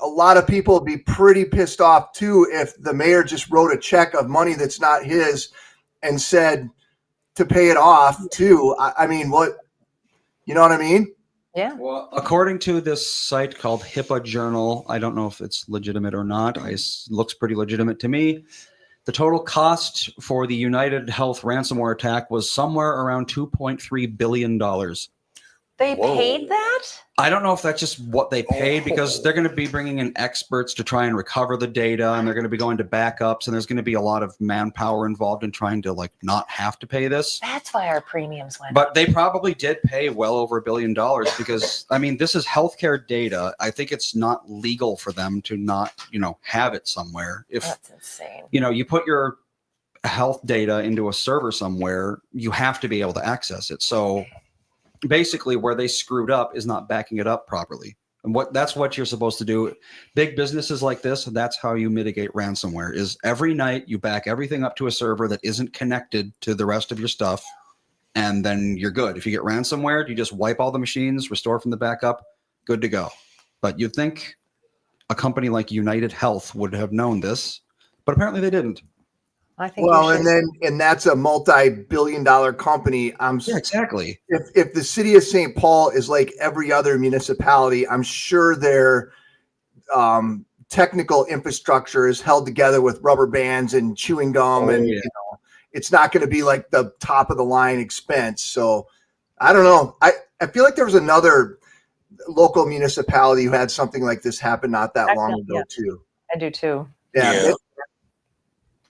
a lot of people would be pretty pissed off too if the mayor just wrote a check of money that's not his and said to pay it off too. I mean, what? You know what I mean? Yeah. Well, according to this site called HIPAA Journal, I don't know if it's legitimate or not. Looks pretty legitimate to me. The total cost for the United Health ransomware attack was somewhere around $2.3 billion. They Whoa. paid that? I don't know if that's just what they paid because they're going to be bringing in experts to try and recover the data, and they're going to be going to backups, and there's going to be a lot of manpower involved in trying to like not have to pay this. That's why our premiums went up. But they probably did pay well over $1 billion because I mean this is healthcare data. I think it's not legal for them to not, have it somewhere. If That's insane. you put your health data into a server somewhere, you have to be able to access it. So basically where they screwed up is not backing it up properly. And that's what you're supposed to do. Big businesses like this, that's how you mitigate ransomware is every night you back everything up to a server that isn't connected to the rest of your stuff. And then you're good. If you get ransomware, you just wipe all the machines, restore from the backup, good to go. But you'd think a company like United Health would have known this, but apparently they didn't. I think and that's a multi-billion-dollar company. Yeah, exactly. If the city of St. Paul is like every other municipality, I'm sure their technical infrastructure is held together with rubber bands and chewing gum, it's not going to be like the top of the line expense. So I don't know. I feel like there was another local municipality who had something like this happen not that long ago too. I do too. Yeah.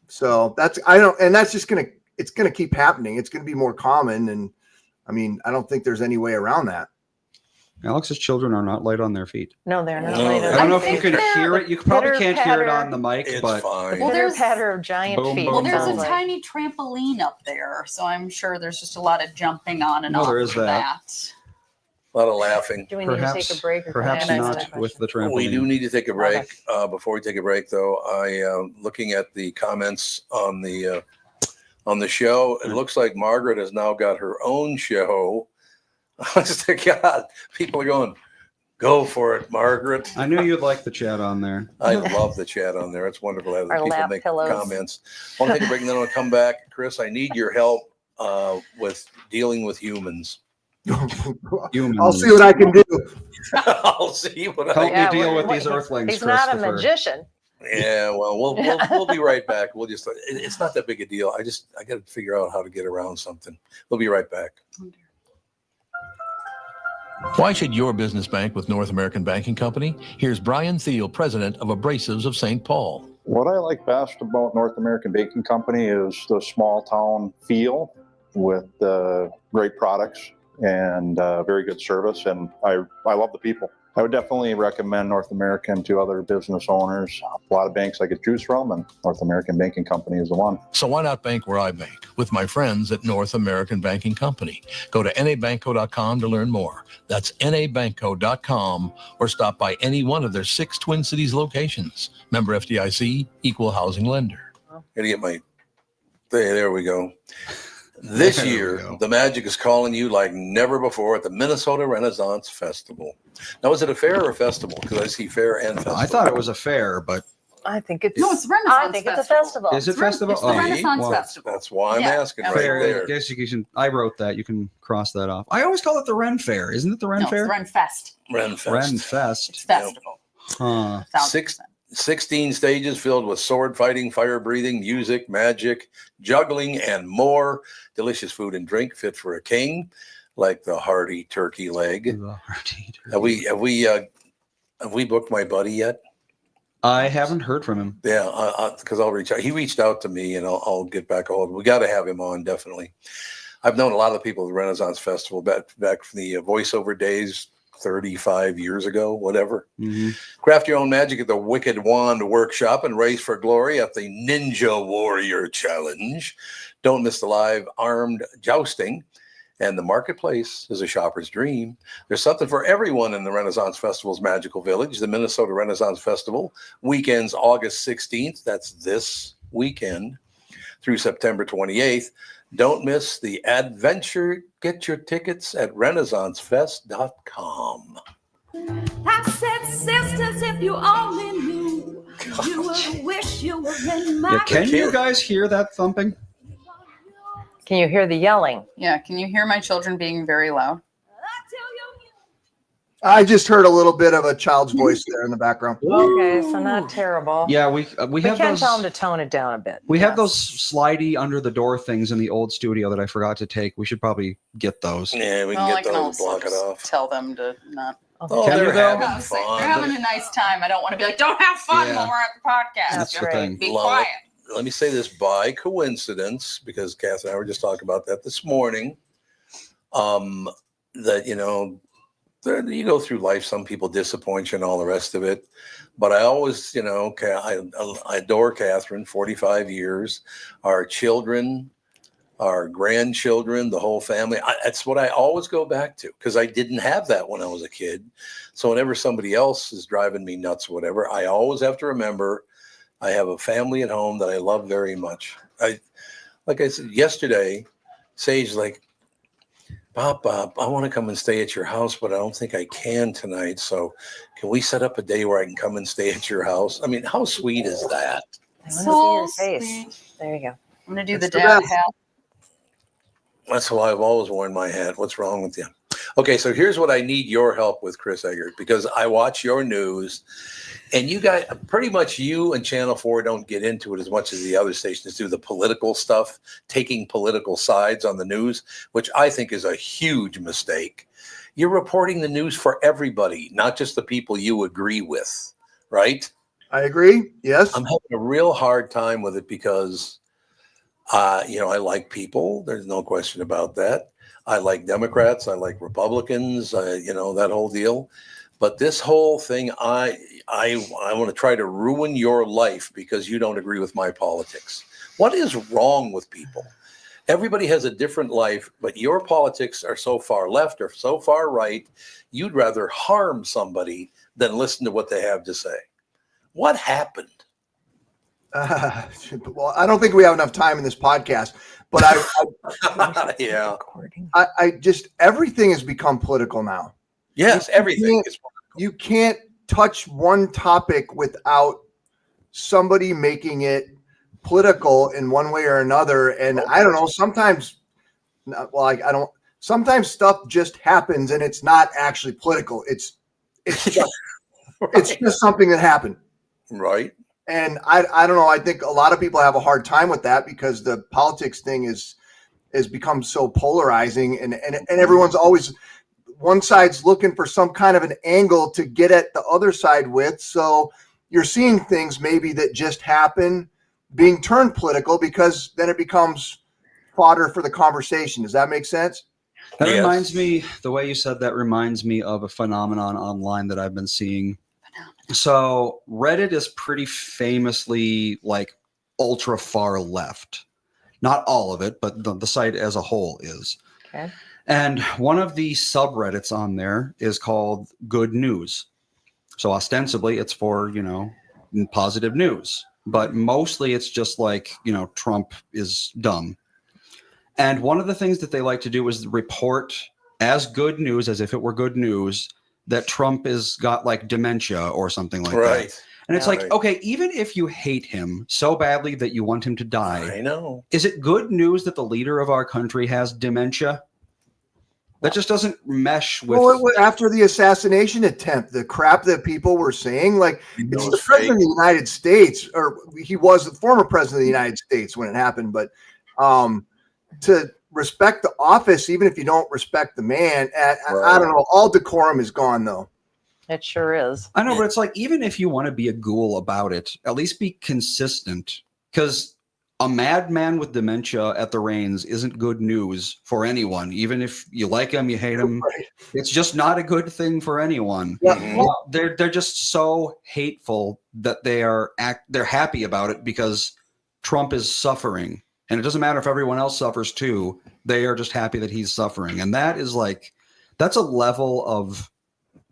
So that's just it's gonna keep happening. It's gonna be more common, and I mean, I don't think there's any way around that. Alex's children are not light on their feet. No, they're not. No, later. they're I don't know I if you can hear it. You probably can't hear it on the mic, It's but fine. Well, there's- there's patter of giant Boom, feet. boom, Well, there's a boom. tiny trampoline up there, so I'm sure there's just a lot of jumping on and No, off there of is that. that. A lot of laughing. Do we need to take a break? Or Perhaps can I answer not that with the question? trampoline. We do need to take a break. Before we take a break, though, looking at the comments on the show, it looks like Margaret has now got her own show. Honest to God, people are going, go for it, Margaret. I knew you'd like the chat on there. I love the chat on there. It's wonderful to have Our people lap make pillows. comments. I want to take a break and then I'll come back. Chris, I need your help with dealing with humans. I'll see what I can do. I'll see what I Help Yeah, me deal we're- with these earthlings, He's not a Christopher. magician. Yeah, well, we'll be right back. It's not that big a deal. I got to figure out how to get around something. We'll be right back. Why should your business bank with North American Banking Company? Here's Brian Thiel, president of Abrasives of St. Paul. What I like best about North American Baking Company is the small town feel with great products and very good service. And I love the people. I would definitely recommend North American to other business owners. A lot of banks I could choose from, and North American Banking Company is the one. So why not bank where I bank? With my friends at North American Banking Company. Go to nabanco.com to learn more. That's nabanco.com, or stop by any one of their 6 Twin Cities locations. Member FDIC, equal housing lender. Gotta get my. There we go. This There we year, go. the magic is calling you like never before at the Minnesota Renaissance Festival. Now, is it a fair or a festival? Because I see fair and festival. I thought it was a fair, but I think it's. No, it's Renaissance I think it's a festival. is it festival? It's the Oh, Renaissance well, Festival. That's why I'm Yeah. asking right fair. there. I guess you can. I wrote that. You can cross that off. I always call it the Ren Fair. Isn't it the Ren No, Fair? it's Ren Fest. Renfest. Ren It's Fest. festival. Huh. 1000%. 16 stages filled with sword fighting, fire breathing, music, magic, juggling, and more. Delicious food and drink fit for a king, like the hearty turkey leg. Have we booked my buddy yet? I haven't heard from him. Yeah, because I'll reach out. He reached out to me, and I'll get back a hold. We got to have him on, definitely. I've known a lot of the people at the Renaissance Festival back from the voiceover days, 35 years ago, whatever. Mm-hmm. Craft your own magic at the Wicked Wand Workshop and race for glory at the Ninja Warrior Challenge. Don't miss the live armed jousting. And the marketplace is a shopper's dream. There's something for everyone in the Renaissance Festival's magical village, the Minnesota Renaissance Festival. Weekends August 16th, that's this weekend, through September 28th. Don't miss the adventure. Get your tickets at renaissancefest.com. I said, sisters, if you only knew, you would wish you were in my. Yeah, can you guys hear that thumping? Can you hear the yelling? Yeah, can you hear my children being very loud? I just heard a little bit of a child's voice there in the background. Okay, so not terrible. Yeah, we We have can those. tell them to tone it down a bit. We have Yes. those slidey under the door things in the old studio that I forgot to take. We should probably get those. Yeah, we can Well, I get can those and also block it just off. tell them to not. Oh, Can they're you, though? having I was like, fun. they're having a nice time. I don't want to be like, don't have fun Yeah. when we're at the podcast. That's the right. thing. Be Love quiet. Let me say this by coincidence, because Kath and I were just talking about that this morning. That, you know, you go through life, some people disappoint you and all the rest of it. But I always, you know, I adore Catherine, 45 years, our children, our grandchildren, the whole family. That's what I always go back to, because I didn't have that when I was a kid. So whenever somebody else is driving me nuts or whatever, I always have to remember I have a family at home that I love very much. Like I said yesterday, Sage's like, Bob, I want to come and stay at your house, but I don't think I can tonight. So can we set up a day where I can come and stay at your house? I mean, how sweet is that? I want to see your So face. sweet. There you go. I'm going to do That's the the dad best. hat. That's why I've always worn my hat. What's wrong with you? Okay, so here's what I need your help with, Chris Eggert, because I watch your news, and you guys, pretty much you and Channel 4 don't get into it as much as the other stations do, the political stuff, taking political sides on the news, which I think is a huge mistake. You're reporting the news for everybody, not just the people you agree with, right? I agree. Yes. I'm having a real hard time with it because, you know, I like people. There's no question about that. I like Democrats. I like Republicans. You know, that whole deal. But this whole thing, I want to try to ruin your life because you don't agree with my politics. What is wrong with people? Everybody has a different life, but your politics are so far left or so far right, you'd rather harm somebody than listen to what they have to say. What happened? Well, I don't think we have enough time in this podcast, but Yeah. I just, everything has become political now. Yes, everything is. You can't touch one topic without somebody making it political in one way or another. And I don't know, sometimes, sometimes stuff just happens and it's not actually political. It's just, Right. it's just something that happened. Right. And I don't know. I think a lot of people have a hard time with that because the politics thing is become so polarizing, and everyone's always, one side's looking for some kind of an angle to get at the other side with. So you're seeing things maybe that just happen being turned political because then it becomes fodder for the conversation. Does that make sense? That Yes. reminds me, the way you said that reminds me of a phenomenon online that I've been seeing. So Reddit is pretty famously like ultra far left. Not all of it, but the site as a whole is. Okay. And one of the subreddits on there is called Good News. So ostensibly it's for, you know, positive news, but mostly it's just like, you know, Trump is dumb. And one of the things that they like to do is report as good news, as if it were good news, that Trump has got like dementia or something like Right. that. And it's Yeah. like, okay, even if you hate him so badly that you want him to die, I know. is it good news that the leader of our country has dementia? That just doesn't mesh with. Well, after the assassination attempt, the crap that people were saying, like, it's the president of the United States, or he was the former president of the United States when it happened. But to respect the office, even if you don't respect the man, I don't know. All decorum is gone, though. It sure is. I know, but it's like, even if you want to be a ghoul about it, at least be consistent. Because a madman with dementia at the reins isn't good news for anyone. Even if you like him, you hate him, Right. it's just not a good thing for anyone. Yeah. Mhm. They're just so hateful that they're happy about it because Trump is suffering. And it doesn't matter if everyone else suffers too. They are just happy that he's suffering. And that is like, that's a level of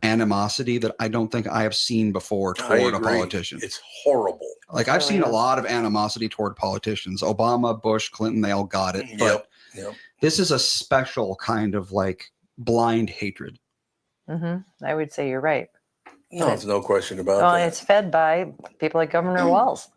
animosity that I don't think I have seen before I toward a agree. politician. It's horrible. Like, I've really seen a is. lot of animosity toward politicians. Obama, Bush, Clinton, they all got it. But Yep. this is a special kind of like blind hatred. I would say you're right. No, there's no question about Well, that. it's fed by people like Governor Walz.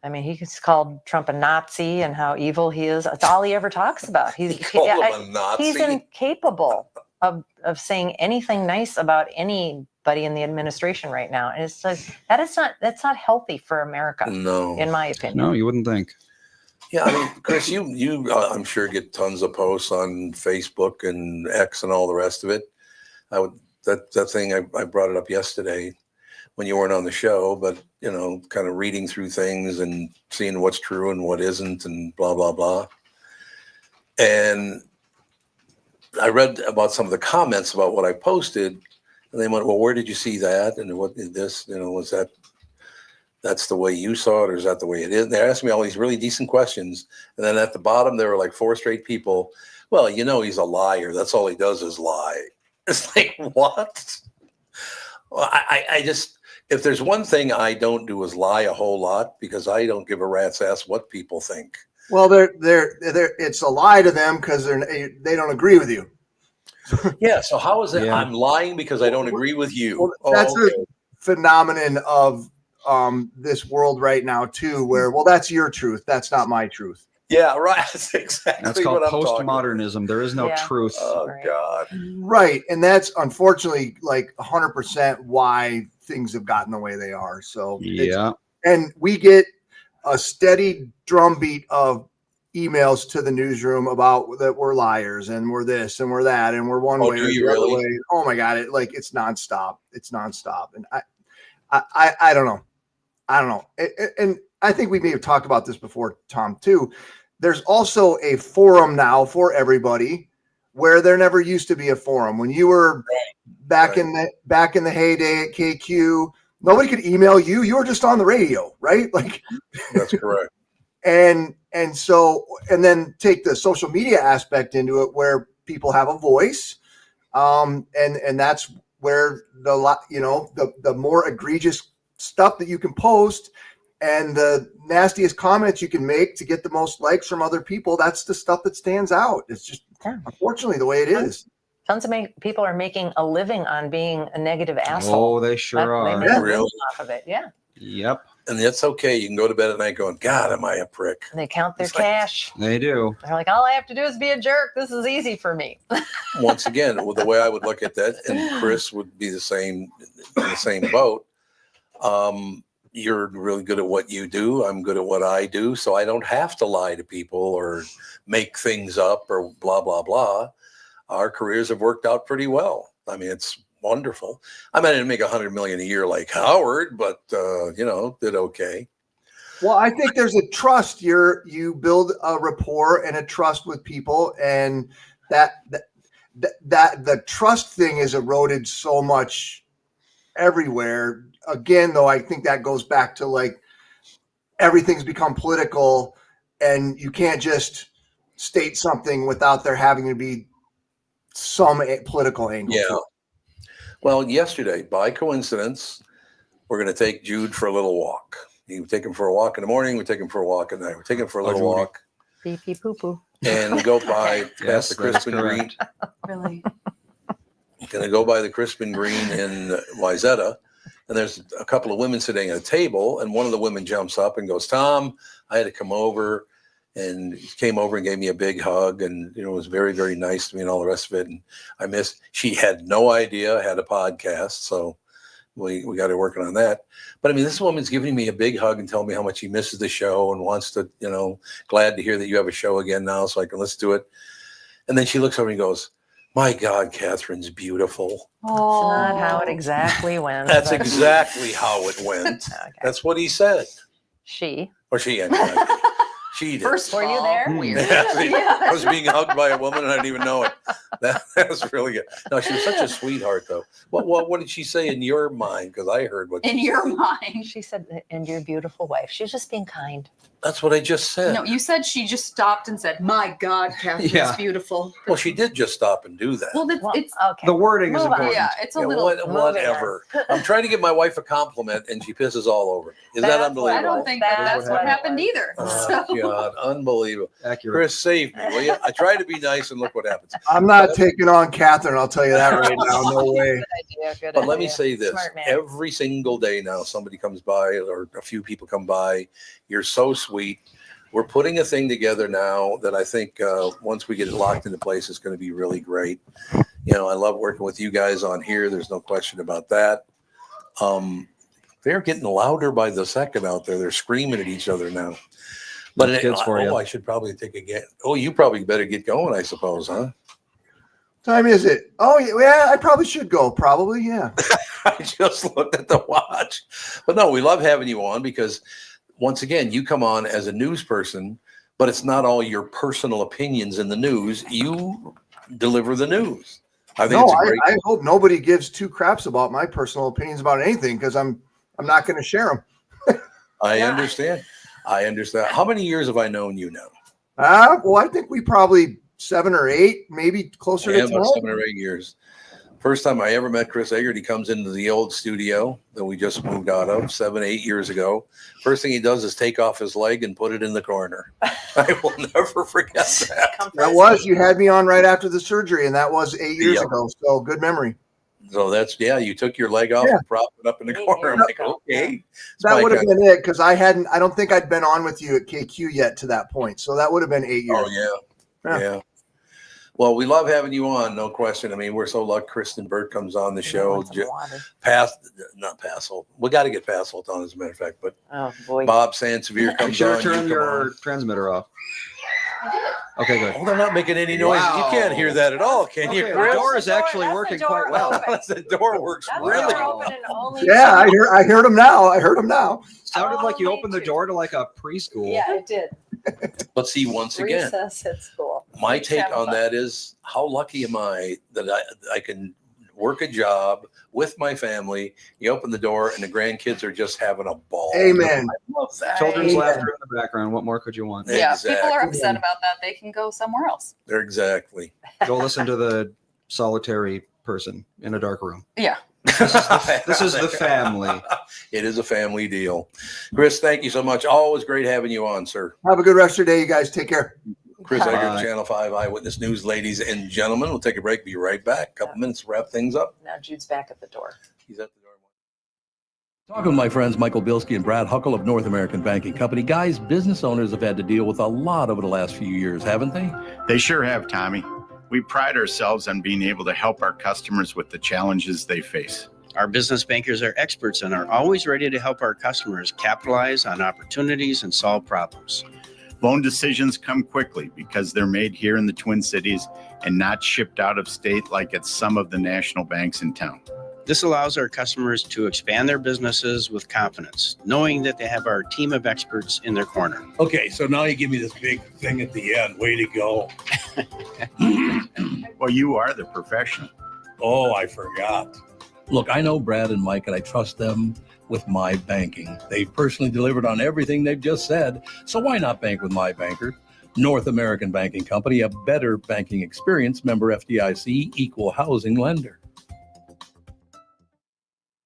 I mean, he's called Trump a Nazi and how evil he is. That's all he ever talks about. He called him a Nazi. He's incapable of of saying anything nice about anybody in the administration right now. And it's like, that's not healthy for America, No. in my opinion. No, you wouldn't think. Yeah, I mean, Chris, you I'm sure get tons of posts on Facebook and X and all the rest of it. That thing I brought it up yesterday when you weren't on the show, but kind of reading through things and seeing what's true and what isn't and blah blah blah. And I read about some of the comments about what I posted, and they went, "Well, where did you see that? And what did this? Was that's the way you saw it, or is that the way it is?" They asked me all these really decent questions, and then at the bottom there were like 4 straight people. Well, he's a liar. That's all he does is lie. It's like, what? Well, I just, if there's one thing I don't do is lie a whole lot, because I don't give a rat's ass what people think. Well, it's a lie to them because they don't agree with you. Yeah. So how is it? Yeah. I'm lying because I don't agree with you. Well, that's a phenomenon of this world right now too, where, well, that's your truth, that's not my truth. Yeah, right. That's exactly That's called what I'm talking postmodernism. There is no Yeah. truth. about. Oh Right. God. Right, and that's unfortunately like 100% why things have gotten the way they are. So Yeah. and we get a steady drumbeat of emails to the newsroom about that we're liars and we're this and we're that and we're one way do or you the other really? way. Oh my God, it's nonstop. It's nonstop, and I don't know. And I think we may have talked about this before, Tom, too. There's also a forum now for everybody where there never used to be a forum. When you were back in the heyday at KQ, nobody could email you. You were just on the radio, right? Like That's correct. and so then take the social media aspect into it, where people have a voice, and that's where the more egregious stuff that you can post and the nastiest comments you can make to get the most likes from other people, that's the stuff that stands out. It's just unfortunately the way it is. Tons of people are making a living on being a negative asshole. Oh, they sure They are. make a Really? living off of it. Yeah. Yep, And that's okay. You can go to bed at night going, God, am I a prick? And they count their It's like- cash. they do. They're like, all I have to do is be a jerk. This is easy for me. Once again, with the way I would look at that, and Chris would be the same in the same boat. You're really good at what you do. I'm good at what I do. So I don't have to lie to people or make things up or blah, blah, blah. Our careers have worked out pretty well. I mean, it's wonderful. I mean, I didn't make $100 million a year like Howard, but did okay. Well, I think there's a trust. You build a rapport and a trust with people, and that the trust thing is eroded so much everywhere. Again, though, I think that goes back to like everything's become political, and you can't just state something without there having to be some political angle. Yeah. to it. Well, yesterday, by coincidence, we're going to take Jude for a little walk. We take him for a walk in the morning. We take him for a walk at night. We take him for a little Judy. walk, Pee pee poo poo. and we go by Yes, past the that is Crispin Green. correct. Really? Gonna go by the Crispin Green in Wayzata, and there's a couple of women sitting at a table, and one of the women jumps up and goes, "Tom, I had to come over," and he came over and gave me a big hug, and it was very, very nice to me and all the rest of it. And she had no idea I had a podcast, so we got her working on that. But I mean, this woman's giving me a big hug and telling me how much she misses the show and wants to, glad to hear that you have a show again now, so I can listen to it. And then she looks over and goes, "My God, Catherine's beautiful." Oh, That's not how it exactly went. That's but- exactly how it went. Okay. That's what he said. She. Or she anyway. She did. First Were of you all, there? Weird. I was being hugged by a woman and I didn't even know it. That was really good. No, she was such a sweetheart, though. What did she say in your mind? Because I heard what In she your said. mind. She said, and your beautiful wife. She was just being kind. That's what I just said. No, you said she just stopped and said, "My God, Catherine's Yeah. beautiful." Well, she did just stop and do that. Well, Well, it's okay. The wording is Move on. important. yeah, it's a Yeah, little. whatever. I'm trying to give my wife a compliment and she pisses all over me. Is that That's unbelievable? I don't think that's what happened either. Oh, So. God, unbelievable. Accurate. Chris, save me, will you? I try to be nice and look what happens. I'm not taking on Catherine. I'll tell you that right now. No way. Good idea. But let me say this, Smart man. every single day now, somebody comes by or a few people come by. You're so sweet. We're putting a thing together now that I think once we get it locked into place, it's going to be really great. I love working with you guys on here. There's no question about that. They're getting louder by the second out there. They're screaming at each other now. But Kids for you. I should probably take a get. Oh, you probably better get going, I suppose, huh? Time is it? Oh, yeah, I probably should go. Probably, yeah. I just looked at the watch. But no, we love having you on because, once again, you come on as a news person, but it's not all your personal opinions in the news. You deliver the news. I think I hope nobody gives two craps about my personal opinions about anything because I'm not going to share them. I understand. I understand. How many years have I known you now? Well, I think we probably 7 or 8, maybe closer to 10. About 7 or 8 years. First time I ever met Chris Eggert, he comes into the old studio that we just moved out of 7, 8 years ago. First thing he does is take off his leg and put it in the corner. I will never forget that. You had me on right after the surgery, and that was 8 years ago. So good memory. So you took your leg off and propped it up in the corner. I'm like, okay. That would have been it because I don't think I'd been on with you at KQ yet to that point. So that would have been 8 years. Oh, yeah. Well, we love having you on, no question. I mean, we're so lucky Kristen Burt comes on the show. Not Passel. We got to get Passel on, as a matter of fact. But Bob Sansevier comes on. Turn your transmitter off. Okay, good. Oh, they're not making any noise. Wow. You can't hear that at all, can you, Chris? The door is actually working quite well. The door works really well. Yeah, I heard him now. Sounded like you opened the door to like a preschool. Yeah, it did. But see, once again, recess at school. My take on that is how lucky am I that I can work a job with my family. You open the door and the grandkids are just having a ball. Amen. I love that. Children's laughter in the background. What more could you want? Yeah, Exactly. people are upset about that. They can go somewhere else. Exactly. Go listen to the solitary person in a dark room. Yeah. This is the family. It is a family deal. Chris, thank you so much. Always great having you on, sir. Have a good rest of your day, you guys. Take care. Chris Eggert, Channel 5 Eyewitness News, ladies and gentlemen. We'll take a break. Be right back. A couple minutes to wrap things up. Now Jude's back at the door. He's at the door. Talking with my friends Michael Bilski and Brad Huckle of North American Banking Company. Guys, business owners have had to deal with a lot over the last few years, haven't they? They sure have, Tommy. We pride ourselves on being able to help our customers with the challenges they face. Our business bankers are experts and are always ready to help our customers capitalize on opportunities and solve problems. Loan decisions come quickly because they're made here in the Twin Cities and not shipped out of state like at some of the national banks in town. This allows our customers to expand their businesses with confidence, knowing that they have our team of experts in their corner. Okay, so now you give me this big thing at the end. Way to go. Well, you are the professional. Oh, I forgot. Look, I know Brad and Mike, and I trust them with my banking. They've personally delivered on everything they've just said, so why not bank with my banker? North American Banking Company, a better banking experience, member FDIC, equal housing lender.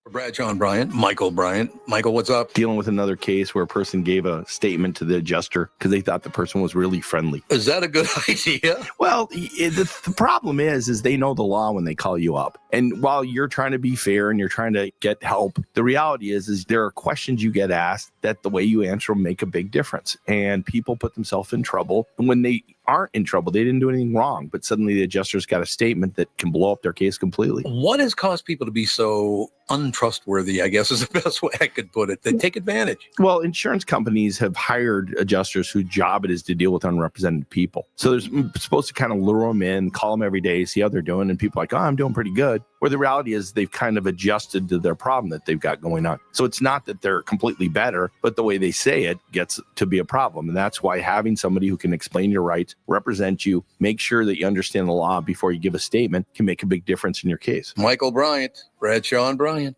Brad, John Bryant, Michael Bryant. Michael, what's up? Dealing with another case where a person gave a statement to the adjuster because they thought the person was really friendly. Is that a good idea? Well, the problem is they know the law when they call you up. And while you're trying to be fair and you're trying to get help, the reality is there are questions you get asked that the way you answer them make a big difference. And people put themselves in trouble. And when they aren't in trouble, they didn't do anything wrong, but suddenly the adjuster's got a statement that can blow up their case completely. What has caused people to be so untrustworthy, I guess is the best way I could put it? They take advantage. Well, insurance companies have hired adjusters whose job it is to deal with unrepresented people. So they're supposed to kind of lure them in, call them every day, see how they're doing. And people are like, oh, I'm doing pretty good. Where the reality is they've kind of adjusted to their problem that they've got going on. So it's not that they're completely better, but the way they say it gets to be a problem. And that's why having somebody who can explain your rights, represent you, make sure that you understand the law before you give a statement can make a big difference in your case. Michael Bryant, Brad Sean Bryant.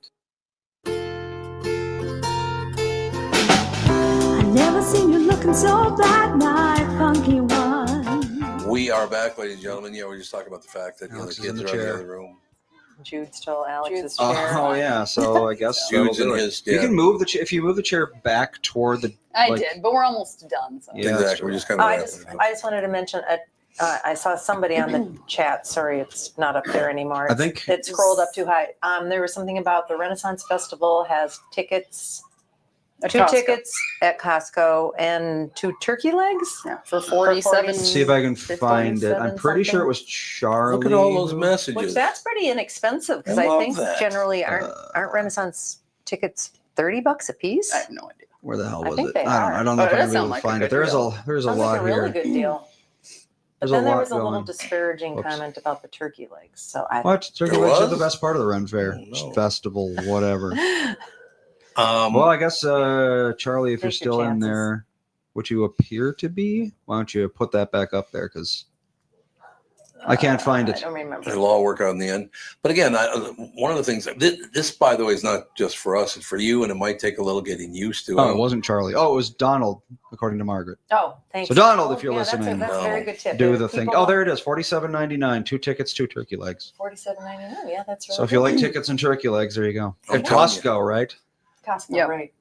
I never seen you looking so bad, my funky one. We are back, ladies and gentlemen. Yeah, we're just talking about the fact that the kids are in the other room. Jude stole Alex's chair. Oh yeah, so I guess Jude's in his. You can move the chair if you move the chair back toward the. I did, but we're almost done. So. Yeah, exactly. We're just kind of. I just wanted to mention. I saw somebody on the chat. Sorry, it's not up there anymore. I think it scrolled up too high. There was something about the Renaissance Festival has tickets At 2 Costco. tickets at Costco and 2 turkey legs. Yeah, for 47. Let's see if I can 50, find it. I'm pretty sure it was Charlie. Look at all those who- messages. Which that's pretty inexpensive because I I, love think that. generally aren't Renaissance tickets $30 a piece? I have no idea. Where the hell I was think it? they I don't know are. if Oh, I'm that gonna be able sounds to like a find good it. There's a deal. there's a Sounds lot like a really here. good deal. But There's a then there lot was a little going. disparaging Whoops. comment about the turkey legs. So I What? Turkey There legs are was? the best part of the Ren Fair Oh, no. festival, whatever. Um, Well, I guess Charlie, if you're Take your still in chances. there, which you appear to be, why don't you put that back up there? Because I can't find I it. don't remember. it'll all work out in the end. But again, one of the things, this, by the way, is not just for us, it's for you, and it might take a little getting used to. Oh, it wasn't Charlie. Oh, it was Donald, according to Margaret. Oh, thanks. So Donald, if you're yeah, listening, that's a very good tip. Do If the thing. people Oh, there it is. $47.99. 2 tickets, 2 turkey legs. $47.99. Yeah, that's really So if you good. like tickets and turkey legs, there you go. I'm At telling Costco, right? Costco, Yep. right?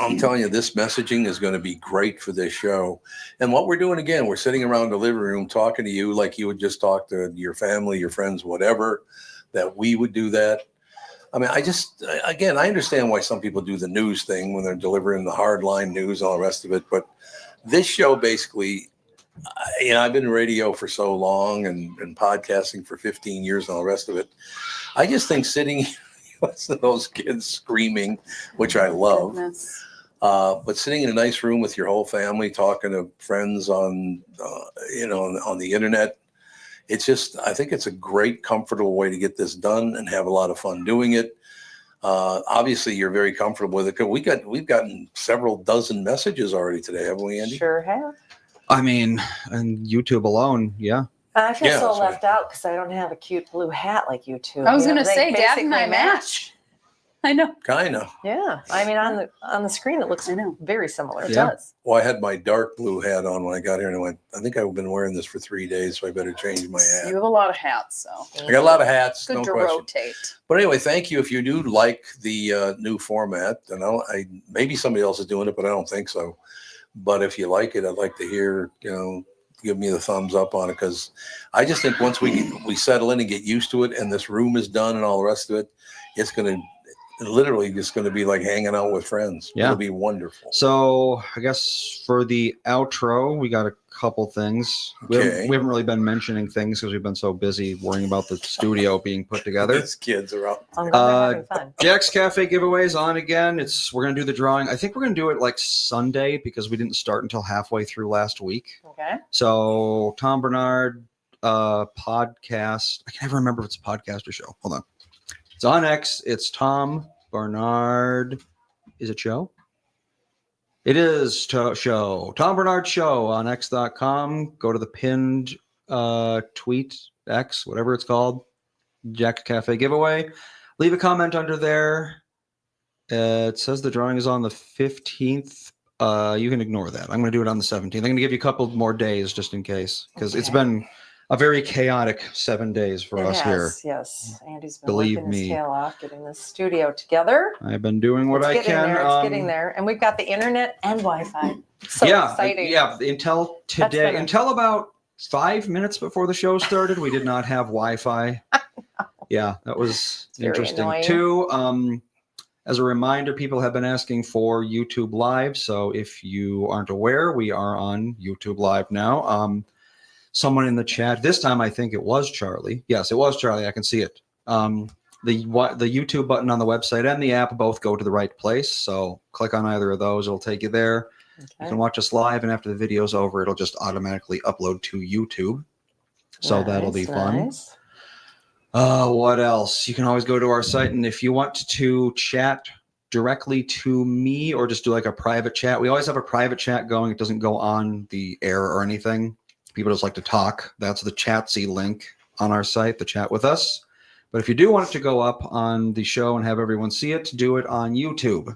I'm telling you, this messaging is going to be great for this show. And what we're doing again, we're sitting around the living room talking to you like you would just talk to your family, your friends, whatever, that we would do that. I mean, I understand why some people do the news thing when they're delivering the hardline news, all the rest of it. But this show basically, I've been in radio for so long and podcasting for 15 years and all the rest of it. I just think sitting, listen to those kids screaming, which I love. Goodness. But sitting in a nice room with your whole family, talking to friends on the internet, it's just, I think it's a great, comfortable way to get this done and have a lot of fun doing it. Obviously, you're very comfortable with it. 'Cause we've gotten several dozen messages already today, haven't we, Andy? Sure have. I mean, and YouTube alone, yeah. I feel Yeah, so that's right. left out because I don't have a cute blue hat like you two. I was You know, going to they say, Dad and basically I match. I know. Kind of. Yeah, I mean on the screen it looks I know. very similar. It Yeah. does. Well, I had my dark blue hat on when I got here, and I went, I think I've been wearing this for 3 days, so I better change my You hat. have a lot of hats, so I got a lot of hats, good no to question. rotate. But anyway, thank you. If you do like the new format, and maybe somebody else is doing it, but I don't think so. But if you like it, I'd like to hear, give me the thumbs up on it, because I just think once we settle in and get used to it, and this room is done and all the rest of it, it's going to literally just going to be like hanging out with friends. Yeah. It'll be wonderful. So I guess for the outro, we got a couple things. We Okay. haven't really been mentioning things because we've been so busy worrying about the studio being put together. These kids are out. I'm glad we're having fun. Jack's Cafe giveaway is on again. We're gonna do the drawing. I think we're gonna do it like Sunday because we didn't start until halfway through last week. Okay. So Tom Bernard podcast. I can never remember if it's a podcast or show. Hold on. It's on X. It's Tom Bernard. Is it show? It is show. Tom Bernard Show on X.com. Go to the pinned tweet, X, whatever it's called. Jack's Cafe giveaway. Leave a comment under there. It says the drawing is on the 15th. You can ignore that. I'm going to do it on the 17th. I'm going to give you a couple more days just in case, because it's been a very chaotic 7 days for us here. Yes. Andy's been Believe working his me. tail off getting this studio together. I've been doing what It's I getting can. there. It's getting there. And we've got the internet and Wi-Fi. So exciting. Until That's today, been until about 5 minutes before the show started, we did not have Wi-Fi. Yeah, that was very interesting annoying. too. As a reminder, people have been asking for YouTube Live. So if you aren't aware, we are on YouTube Live now. Someone in the chat, this time I think it was Charlie. Yes, it was Charlie. I can see it. The YouTube button on the website and the app both go to the right place. So click on either of those. It'll take you there. You can watch us live, and after the video's over, it'll just automatically upload to YouTube. So that'll be fun. Nice. What else? You can always go to our site, and if you want to chat directly to me or just do like a private chat, we always have a private chat going. It doesn't go on the air or anything. People just like to talk. That's the Chatsy link on our site, the chat with us. But if you do want it to go up on the show and have everyone see it, do it on YouTube,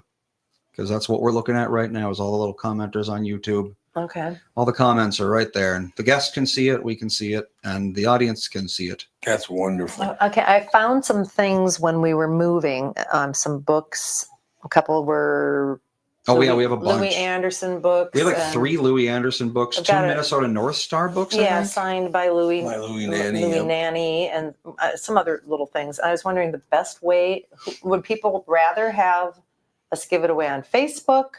because that's what we're looking at right now is all the little commenters on YouTube. Okay. All the comments are right there, and the guests can see it, we can see it, and the audience can see it. That's wonderful. Okay. I found some things when we were moving, some books. A couple were We have a bunch. Louis Anderson books. We have like and- 3 Louis Anderson books, I've 2 got it. Minnesota North Star books. I Yeah, think. signed by Louis. By Louis Nanny, Louis yep. Nanny, and some other little things. I was wondering the best way. Would people rather have Let's give it away on Facebook,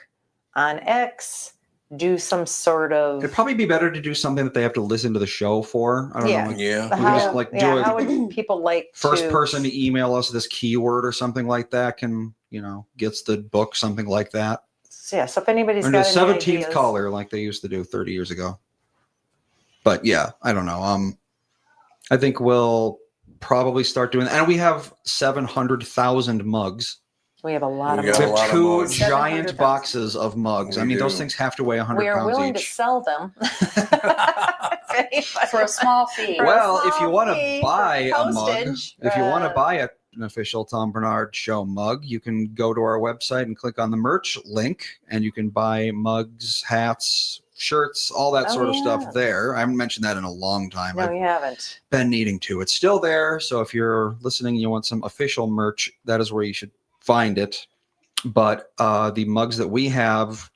on X, do some sort of. It'd probably be better to do something that they have to listen to the show for. I don't know. Like, Yeah. we can just like do how a would people like first to, person to email us this keyword or something like that can, gets the book, something like that. Yeah, so if anybody's Or got the any 17th ideas, caller like they used to do 30 years ago. But yeah, I don't know. I think we'll probably start doing that. And we have 700,000 mugs. we have a lot We of got We a money. lot have of 2 mugs. giant 700,000. boxes of mugs. We I mean, those do. things have to weigh 100 We are pounds willing to each. sell them. For a small fee. For a Well, if you small want fee to for buy a mug, postage, if you want to buy an official Tom Bernard Show mug, you can go to our website and click on the merch link, and you can buy mugs, hats, shirts, all that sort of yeah. stuff there. I haven't mentioned that in a long time. No, I've you haven't. been needing to. It's still there. So if you're listening, you want some official merch, that is where you should find it. But the mugs that we have,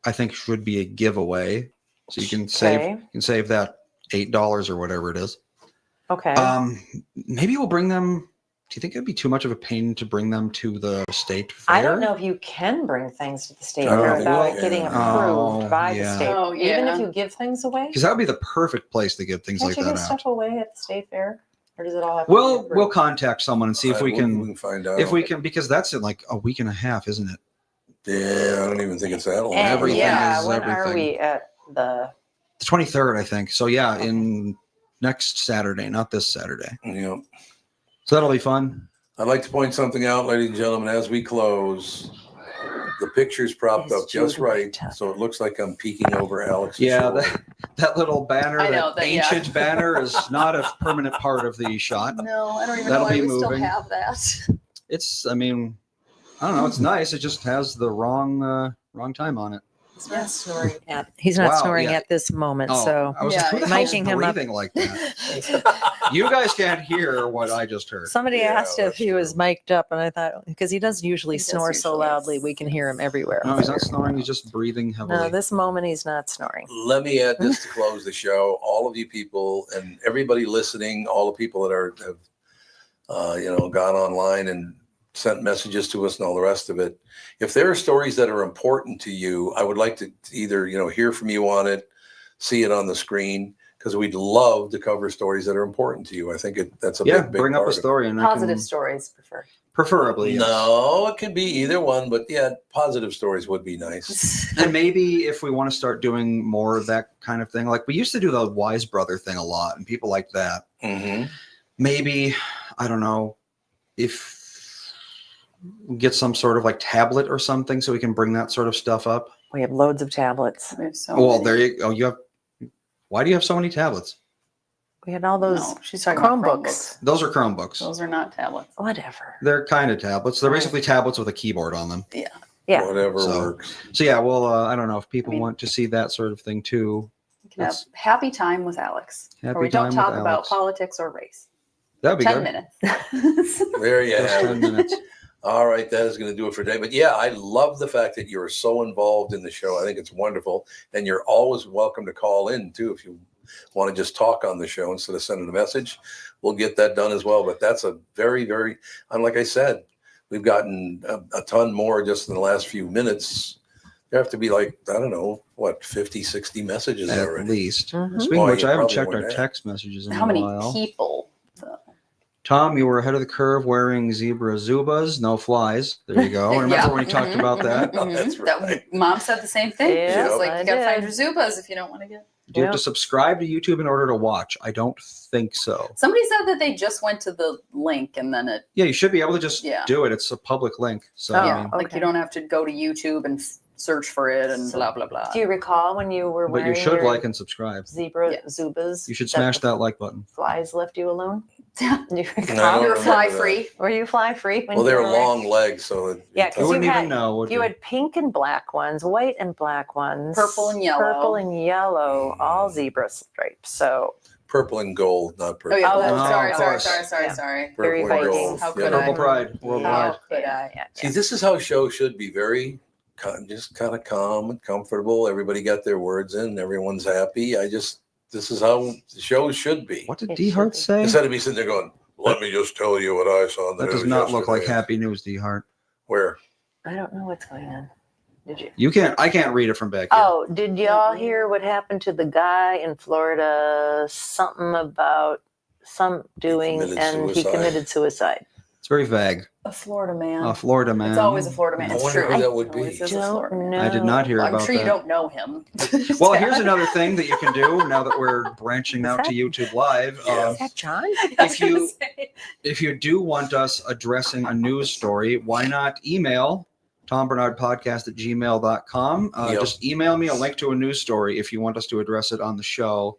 I think, should be a giveaway. So you can save that $8 or whatever it is. Okay. Maybe we'll bring them. Do you think it'd be too much of a pain to bring them to the state fair? I don't know if you can bring things to the state I don't fair think without you it getting can. approved Oh, by yeah. the state. Oh, Even if yeah. you give things away, Because that would be the perfect place to give things can't like you that give out. stuff away at the state fair? Or does it all have to be We'll approved? contact someone and see if we We can. can find out. If we can, because that's in like a week and a half, isn't it? Yeah, I don't even think it's that long. And everything yeah, is when are everything. we at the? The 23rd, I think. So yeah, in next Saturday, not this Saturday. Yeah. So that'll be fun. I'd like to point something out, ladies and gentlemen, as we close. The picture's propped Is up just Jude right, tough? so it looks like I'm peeking over Alex's Yeah, shoulder. that little banner, I know, that that- yeah. ancient banner, is not a permanent part of the shot. No, I don't even That'll know why be we still moving. have that. It's, I mean, I don't know. It's nice. It just has the wrong time on it. He's not snoring at. He's not Wow, snoring yeah. at this moment. Oh, So I was Yeah, like, who the hell's miking him up. breathing like that? You guys can't hear what I just heard. somebody Yeah, asked if that's he was true. mic'd up, and I thought because he does usually He does snore so usually. loudly, we can hear him everywhere. No, he's not snoring. He's just breathing heavily. No, this moment he's not snoring. Let me add this to close the show. All of you people and everybody listening, all the people that have gone online and sent messages to us and all the rest of it. If there are stories that are important to you, I would like to either, hear from you on it, see it on the screen, because we'd love to cover stories that are important to you. I think that's a big bring up part a of it. story and Positive stories prefer. preferably. Yes. No, it could be either one, but yeah, positive stories would be nice. And maybe if we want to start doing more of that kind of thing, like we used to do the Wise Brother thing a lot, and people like that. Mm-hmm. Maybe, I don't know, if we get some sort of like tablet or something so we can bring that sort of stuff up. We have loads of tablets. We have so Well, many. there you go. Why do you have so many tablets? We had all those No, she's talking about Chromebooks. Those are Chromebooks. Those are not tablets. Whatever. They're kind of tablets. They're basically tablets with a keyboard on them. Yeah. Whatever So- works. So yeah, well, I don't know if people I mean- want to see that sort of thing too. You can have That's- happy time with Alex. Happy Where we don't time talk with about Alex. politics or race. That'd be 10 good. minutes. There you Just have 10 it. minutes. All right, that is going to do it for today. But yeah, I love the fact that you're so involved in the show. I think it's wonderful. And you're always welcome to call in too if you want to just talk on the show instead of sending a message. We'll get that done as well. But that's a very, very, and like I said, we've gotten a ton more just in the last few minutes. There have to be like, I don't know, 50, 60 messages At already. least. Mhm. Speaking Oh, of which, you I haven't probably checked our went text messages in How a many while. people? Tom, you were ahead of the curve wearing zebra zubas, no flies. There you go. Remember Yeah. when you talked about that? Oh, that's right. Mom said the same thing. Yeah, She's like, I you gotta find did. your Zubas if you don't want to get. Do you have Yeah. to subscribe to YouTube in order to watch? I don't think so. Somebody said that they just went to the link and then it, Yeah, you should be able to just Yeah. do it. It's a public link. So, Oh, I yeah, mean, like okay. you don't have to go to YouTube and search for it and blah, blah, blah. Do you recall when you were but wearing you should your like and subscribe. zebra Yeah. Zubas? You should smash that like button. Flies left you alone? Do you No, I recall? don't You're remember fly that. free. Were you fly free? When Well, they you were were wearing- long legs, so Yeah, You 'cause wouldn't you even had- know, would You you? had pink and black ones, white and black ones, Purple and yellow. purple and yellow, all zebra stripes. So purple and gold, not purple. Oh, yeah. Oh, that's sorry, of sorry, course. sorry, sorry, Yeah. sorry. very Purple and Vikings. gold. How Yeah. could Purple I? Pride worldwide. How could I? Yeah. See, this is how shows should be, very just kind of calm and comfortable. Everybody got their words in. Everyone's happy. This is how the shows should be. What did It D should Hart be. say? Instead of me sitting there going, let me just tell you what I saw on the That does news not look like yesterday." happy news, D Hart. Where? I don't know what's going on. Did you? You can't. I can't read it from back here. Oh, did y'all hear what happened to the guy in Florida? Something about some doing, and he committed suicide. It's very vague. A Florida man. A Florida man. It's always a Florida man. I It's wonder true. who that would be. Always is a Florida man. I did not hear Well, about I'm sure that. you don't know him. Well, here's another thing that you can do now that we're branching out to YouTube Live. Is that John? If you do want us addressing a news story, why not email tombernardpodcast@gmail.com. Just email me a link to a news story if you want us to address it on the show.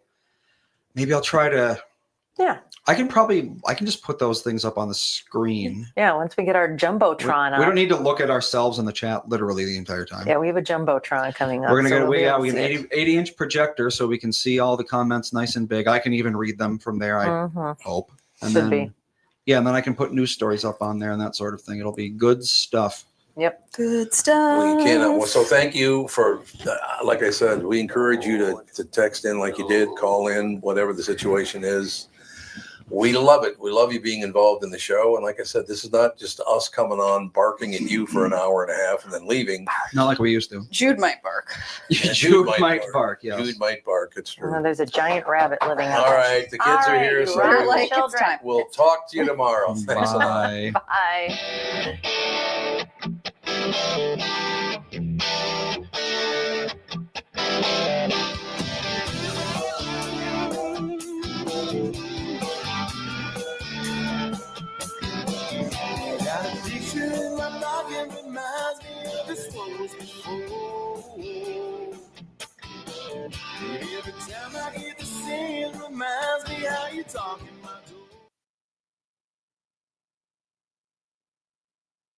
Maybe I'll try to. Yeah. I can just put those things up on the screen. Yeah, once we get our Jumbotron up. We don't need to look at ourselves in the chat literally the entire time. Yeah, we have a Jumbotron coming up. We're going to so we we'll have an 80-inch projector so we can see all the comments nice and big. I can even read them from there, I hope. And Should then, be. Yeah, and then I can put news stories up on there and that sort of thing. It'll be good stuff. Yep. Good stuff. We cannot. So thank you for, like I said, we encourage you to text in like you did, call in, whatever the situation is. We love it. We love you being involved in the show. And like I said, this is not just us coming on, barking at you for an hour and a half and then leaving. Not like we used to. Jude might bark. Jude might bark, yes. Jude might bark. It's true. Well, there's a giant rabbit living out All there. right. The kids are here. So Run, like, it's children. time. we'll talk to you tomorrow. Thanks a lot. Bye. Bye. Got a picture in my noggin reminds me of this was before. Every time I hear the scene reminds me how you talking.